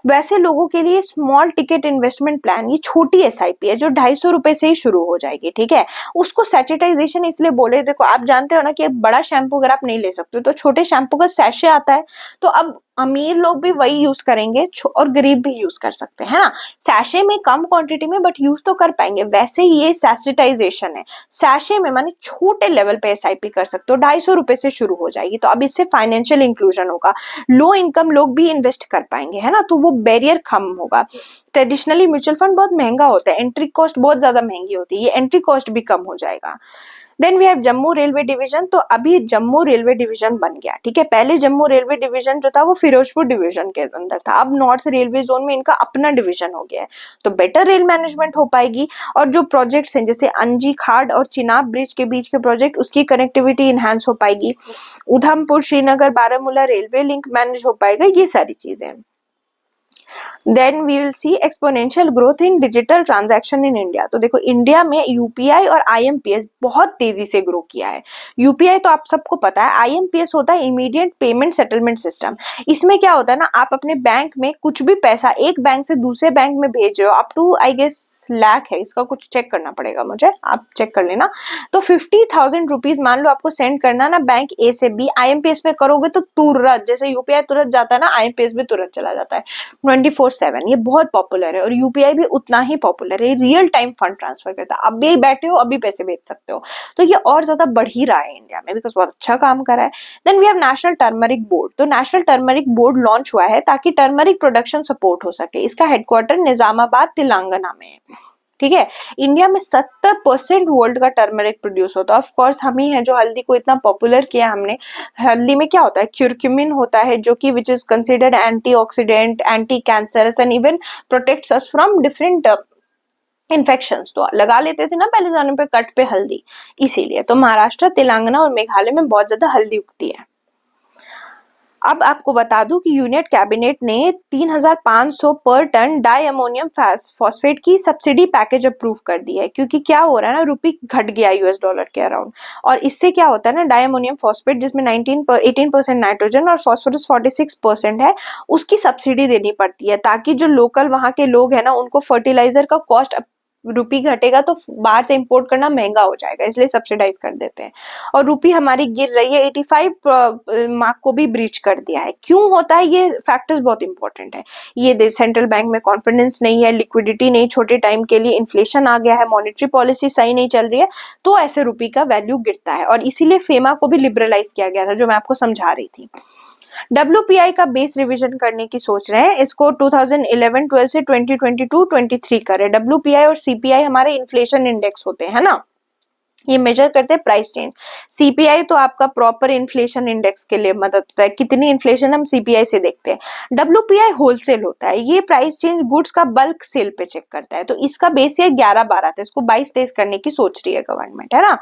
Speaker 1: वैसे लोगों के लिए स्मॉल टिकट इन्वेस्टमेंट प्लान, ये छोटी SIP है जो 250 रुपए से ही शुरू हो जाएगी, ठीक है। उसको सैचुटाइजेशन इसलिए बोले, देखो आप जानते हो ना कि बड़ा शैम्पू अगर आप नहीं ले सकते हो तो छोटे शैम्पू का सैशे आता है, तो अब अमीर लोग भी वही यूज करेंगे और गरीब भी यूज कर सकते हैं, है ना। सैशे में कम क्वांटिटी में बट यूज तो कर पाएंगे। वैसे ही ये सैचुटाइजेशन है, सैशे में माने छोटे लेवल पे SIP कर सकते हो, 250 रुपए से शुरू हो जाएगी, तो अब इससे फाइनेंशियल इंक्लूजन होगा, लो इनकम लोग भी इन्वेस्ट कर पाएंगे, है ना, तो वो बैरियर कम होगा। ट्रेडिशनली म्यूचुअल फंड बहुत महंगा होता है, एंट्री कॉस्ट बहुत ज्यादा महंगी होती है, ये एंट्री कॉस्ट भी कम हो जाएगा। Then we have Jammu railway division, तो अभी जम्मू रेलवे डिवीजन बन गया, ठीक है। पहले जम्मू रेलवे डिवीजन जो था वो फिरोजपुर डिवीजन के अंदर था, अब नॉर्थ रेलवे जोन में इनका अपना डिवीजन हो गया है, तो बेटर रेल मैनेजमेंट हो पाएगी। और जो प्रोजेक्ट्स हैं जैसे अंजी खाड़ और चिनाब ब्रिज के बीच के प्रोजेक्ट, उसकी कनेक्टिविटी इनहांस हो पाएगी। Udhampur Srinagar Baramulla railway link manage हो पाएगा, ये सारी चीजें। Then we will see exponential growth in digital transaction in India. तो देखो इंडिया में UPI और IMPS बहुत तेजी से ग्रो किया है। UPI तो आप सबको पता है, IMPS होता है इमीडिएट पेमेंट सेटलमेंट सिस्टम। इसमें क्या होता है ना, आप अपने बैंक में कुछ भी पैसा एक बैंक से दूसरे बैंक में भेज रहे हो, up to I guess lakh है, इसका कुछ चेक करना पड़ेगा मुझे, आप चेक कर लेना। तो 50,000 रुपीज मान लो आपको सेंड करना ना बैंक A से B, IMPS में करोगे तो तुरंत, जैसे UPI तुरंत जाता है ना, IMPS भी तुरंत चला जाता है 24/7। ये बहुत पॉपुलर है और UPI भी उतना ही पॉपुलर है, रियल टाइम फंड ट्रांसफर करता है, अभी बैठे हो अभी पैसे भेज सकते हो, तो ये और ज्यादा बढ़ ही रहा है इंडिया में, बिकॉज बहुत अच्छा काम कर रहा है। Then we have national turmeric board, तो नेशनल टर्मरिक बोर्ड लॉन्च हुआ है ताकि टर्मरिक प्रोडक्शन सपोर्ट हो सके। इसका हेडक्वार्टर निजामाबाद तेलंगाना में है, ठीक है। इंडिया में 70% वर्ल्ड का टर्मरिक प्रोड्यूस होता है। ऑफ कोर्स हम ही है जो हल्दी को इतना पॉपुलर किया हमने। हल्दी में क्या होता है, क्यूरक्यूमिन होता है, जो कि which is considered antioxidant, anti cancerous and even protects us from different infections. तो लगा लेते थे ना पहले जमाने पे कट पे हल्दी, इसीलिए तो महाराष्ट्र, तेलंगाना और मेघालय में बहुत ज्यादा हल्दी उगती है। अब आपको बता दूं कि यूनियन कैबिनेट ने 3,500 पर टन डाई अमोनियम फॉस्फेट की सब्सिडी पैकेज अप्रूव कर दी है, क्योंकि क्या हो रहा है ना, रुपी घट गया US डॉलर के अराउंड, और इससे क्या होता है ना, डाई अमोनियम फॉस्फेट जिसमें 18% नाइट्रोजन और फॉस्फोरस 46% है, उसकी सब्सिडी देनी पड़ती है, ताकि जो लोकल वहां के लोग हैं ना, उनको फर्टिलाइजर का कॉस्ट रुपी घटेगा तो बाहर से इंपोर्ट करना महंगा हो जाएगा, इसलिए सब्सिडाइज कर देते हैं। और रुपी हमारी गिर रही है, 85 मार्क को भी ब्रीच कर दिया है। क्यों होता है, ये फैक्टर्स बहुत इंपॉर्टेंट है। ये सेंट्रल बैंक में कॉन्फिडेंस नहीं है, लिक्विडिटी नहीं छोटे टाइम के लिए, इन्फ्लेशन आ गया है, मॉनेटरी पॉलिसी सही नहीं चल रही है, तो ऐसे रुपी का वैल्यू गिरता है। और इसीलिए फेमा को भी लिबरलाइज किया गया था, जो मैं आपको समझा रही थी। WPI का बेस रिवीजन करने की सोच रहे हैं, इसको 2011-12 से 2022-23 करे। WPI और CPI हमारे इन्फ्लेशन इंडेक्स होते हैं, है ना, ये मेजर करते हैं प्राइस चेंज। सीपीआई तो आपका प्रॉपर इन्फ्लेशन इंडेक्स के लिए मदद होता है, कितनी इन्फ्लेशन हम सीपीआई से देखते हैं। डब्ल्यूपीआई होलसेल होता है, ये प्राइस चेंज गुड्स का बल्क सेल पे चेक करता है, तो इसका बेस ये 11-12 था, इसको 22-23 करने की सोच रही है गवर्नमेंट, है ना।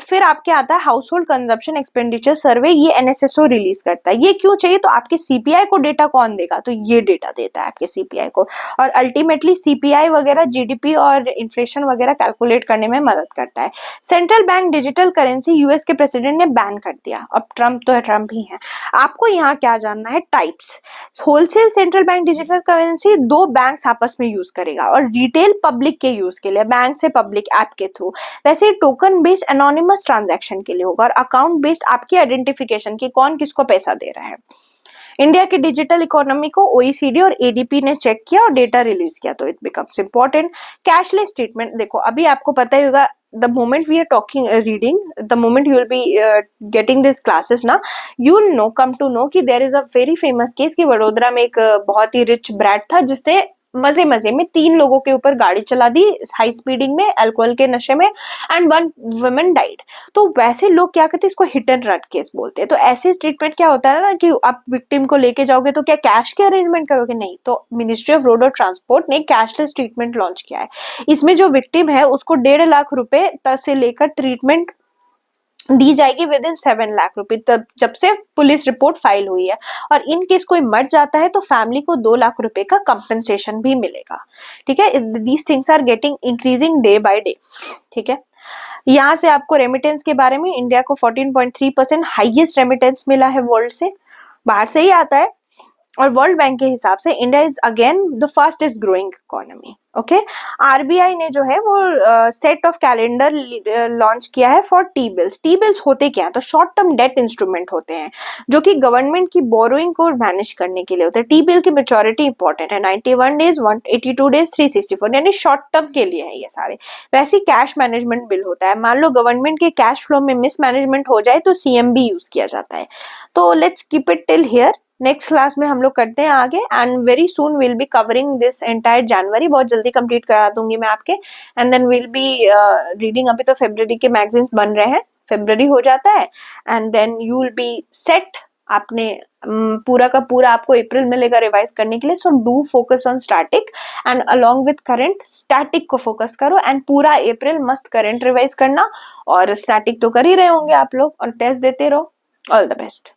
Speaker 1: फिर आपके आता है हाउस होल्ड कंजप्शन एक्सपेंडिचर सर्वे, ये एनएसएसओ रिलीज करता है। ये क्यों चाहिए, तो आपके सीपीआई को डेटा कौन देगा, तो ये डेटा देता है आपके सीपीआई को, और अल्टीमेटली सीपीआई वगैरह जीडीपी और इन्फ्लेशन वगैरह कैलकुलेट करने में मदद करता है। Central bank digital currency US के प्रेसिडेंट ने बैन कर दिया, अब ट्रम्प तो है, ट्रम्प ही है। आपको यहाँ क्या जानना है, types. Wholesale central bank digital currency 2 bank आपस में यूज करेगा, और रिटेल पब्लिक के यूज के लिए बैंक से पब्लिक ऐप के थ्रू। वैसे टोकन बेस्ड एनोनिमस ट्रांजैक्शन के लिए होगा, और अकाउंट बेस्ड आपकी आइडेंटिफिकेशन की कौन किसको पैसा दे रहा है। इंडिया की डिजिटल इकोनॉमी को ओईसीडी और एडीपी ने चेक किया और डेटा रिलीज किया, तो it becomes important. Cashless treatment, देखो अभी आपको पता ही होगा, the moment we are talking reading, the moment you will be getting this classes ना, you will know, come to know कि there is a very famous case कि वडोदरा में एक बहुत ही रिच ब्रैड था, जिसने मजे मजे में 3 लोगों के ऊपर गाड़ी चला दी हाई स्पीडिंग में, अल्कोहल के नशे में, एंड 1 वुमन डाइड। तो वैसे लोग क्या करते हैं, इसको हिट एंड रन केस बोलते हैं। तो ऐसे ट्रीटमेंट क्या होता है ना, कि आप विक्टिम को लेके जाओगे तो क्या कैश के अरेंजमेंट करोगे, नहीं, तो मिनिस्ट्री ऑफ रोड और ट्रांसपोर्ट ने कैशलेस ट्रीटमेंट लॉन्च किया है। इसमें जो विक्टिम है उसको 1.5 लाख रुपए तक से लेकर ट्रीटमेंट दी जाएगी विद इन 7 लाख रुपए, तब जब से पुलिस रिपोर्ट फाइल हुई है। और इन केस कोई मर जाता है तो फैमिली को 2 लाख रुपए का कंपनसेशन भी मिलेगा। ठीक है, these things are getting increasing day by day. ठीक है, यहाँ से आपको रेमिटेंस के बारे में, इंडिया को 14.3% हाईएस्ट रेमिटेंस मिला है वर्ल्ड से, बाहर से ही आता है। और वर्ल्ड बैंक के हिसाब से India is again the fastest growing economy. Okay, RBI ने जो है वो सेट ऑफ कैलेंडर लॉन्च किया है for T bills. T bills होते क्या है, तो शॉर्ट टर्म डेट इंस्ट्रूमेंट होते हैं, जो कि गवर्नमेंट की बोरोइंग को मैनेज करने के लिए होते हैं। टी बिल की मेच्योरिटी इंपॉर्टेंट है, 91 डेज, 182 डेज, 364, यानी शॉर्ट टर्म के लिए है ये सारे। वैसे कैश मैनेजमेंट बिल होता है, मान लो गवर्नमेंट के कैश फ्लो में मिसमैनेजमेंट हो जाए तो सीएमबी यूज किया जाता है। तो let's keep it till here, next class में हम लोग करते हैं आगे, and very soon will be covering this entire January, बहुत जल्दी कंप्लीट करा दूंगी मैं आपके, and then will be reading. अभी तो फरवरी के मैगजीन्स बन रहे हैं, फरवरी हो जाता है, and then you will be set. आपने पूरा का पूरा आपको अप्रैल मिलेगा रिवाइज करने के लिए, so do focus on static and along with current. Static को फोकस करो एंड पूरा अप्रैल मस्त करंट रिवाइज करना, और स्टैटिक तो कर ही रहे होंगे आप लोग, और टेस्ट देते रहो। All the best.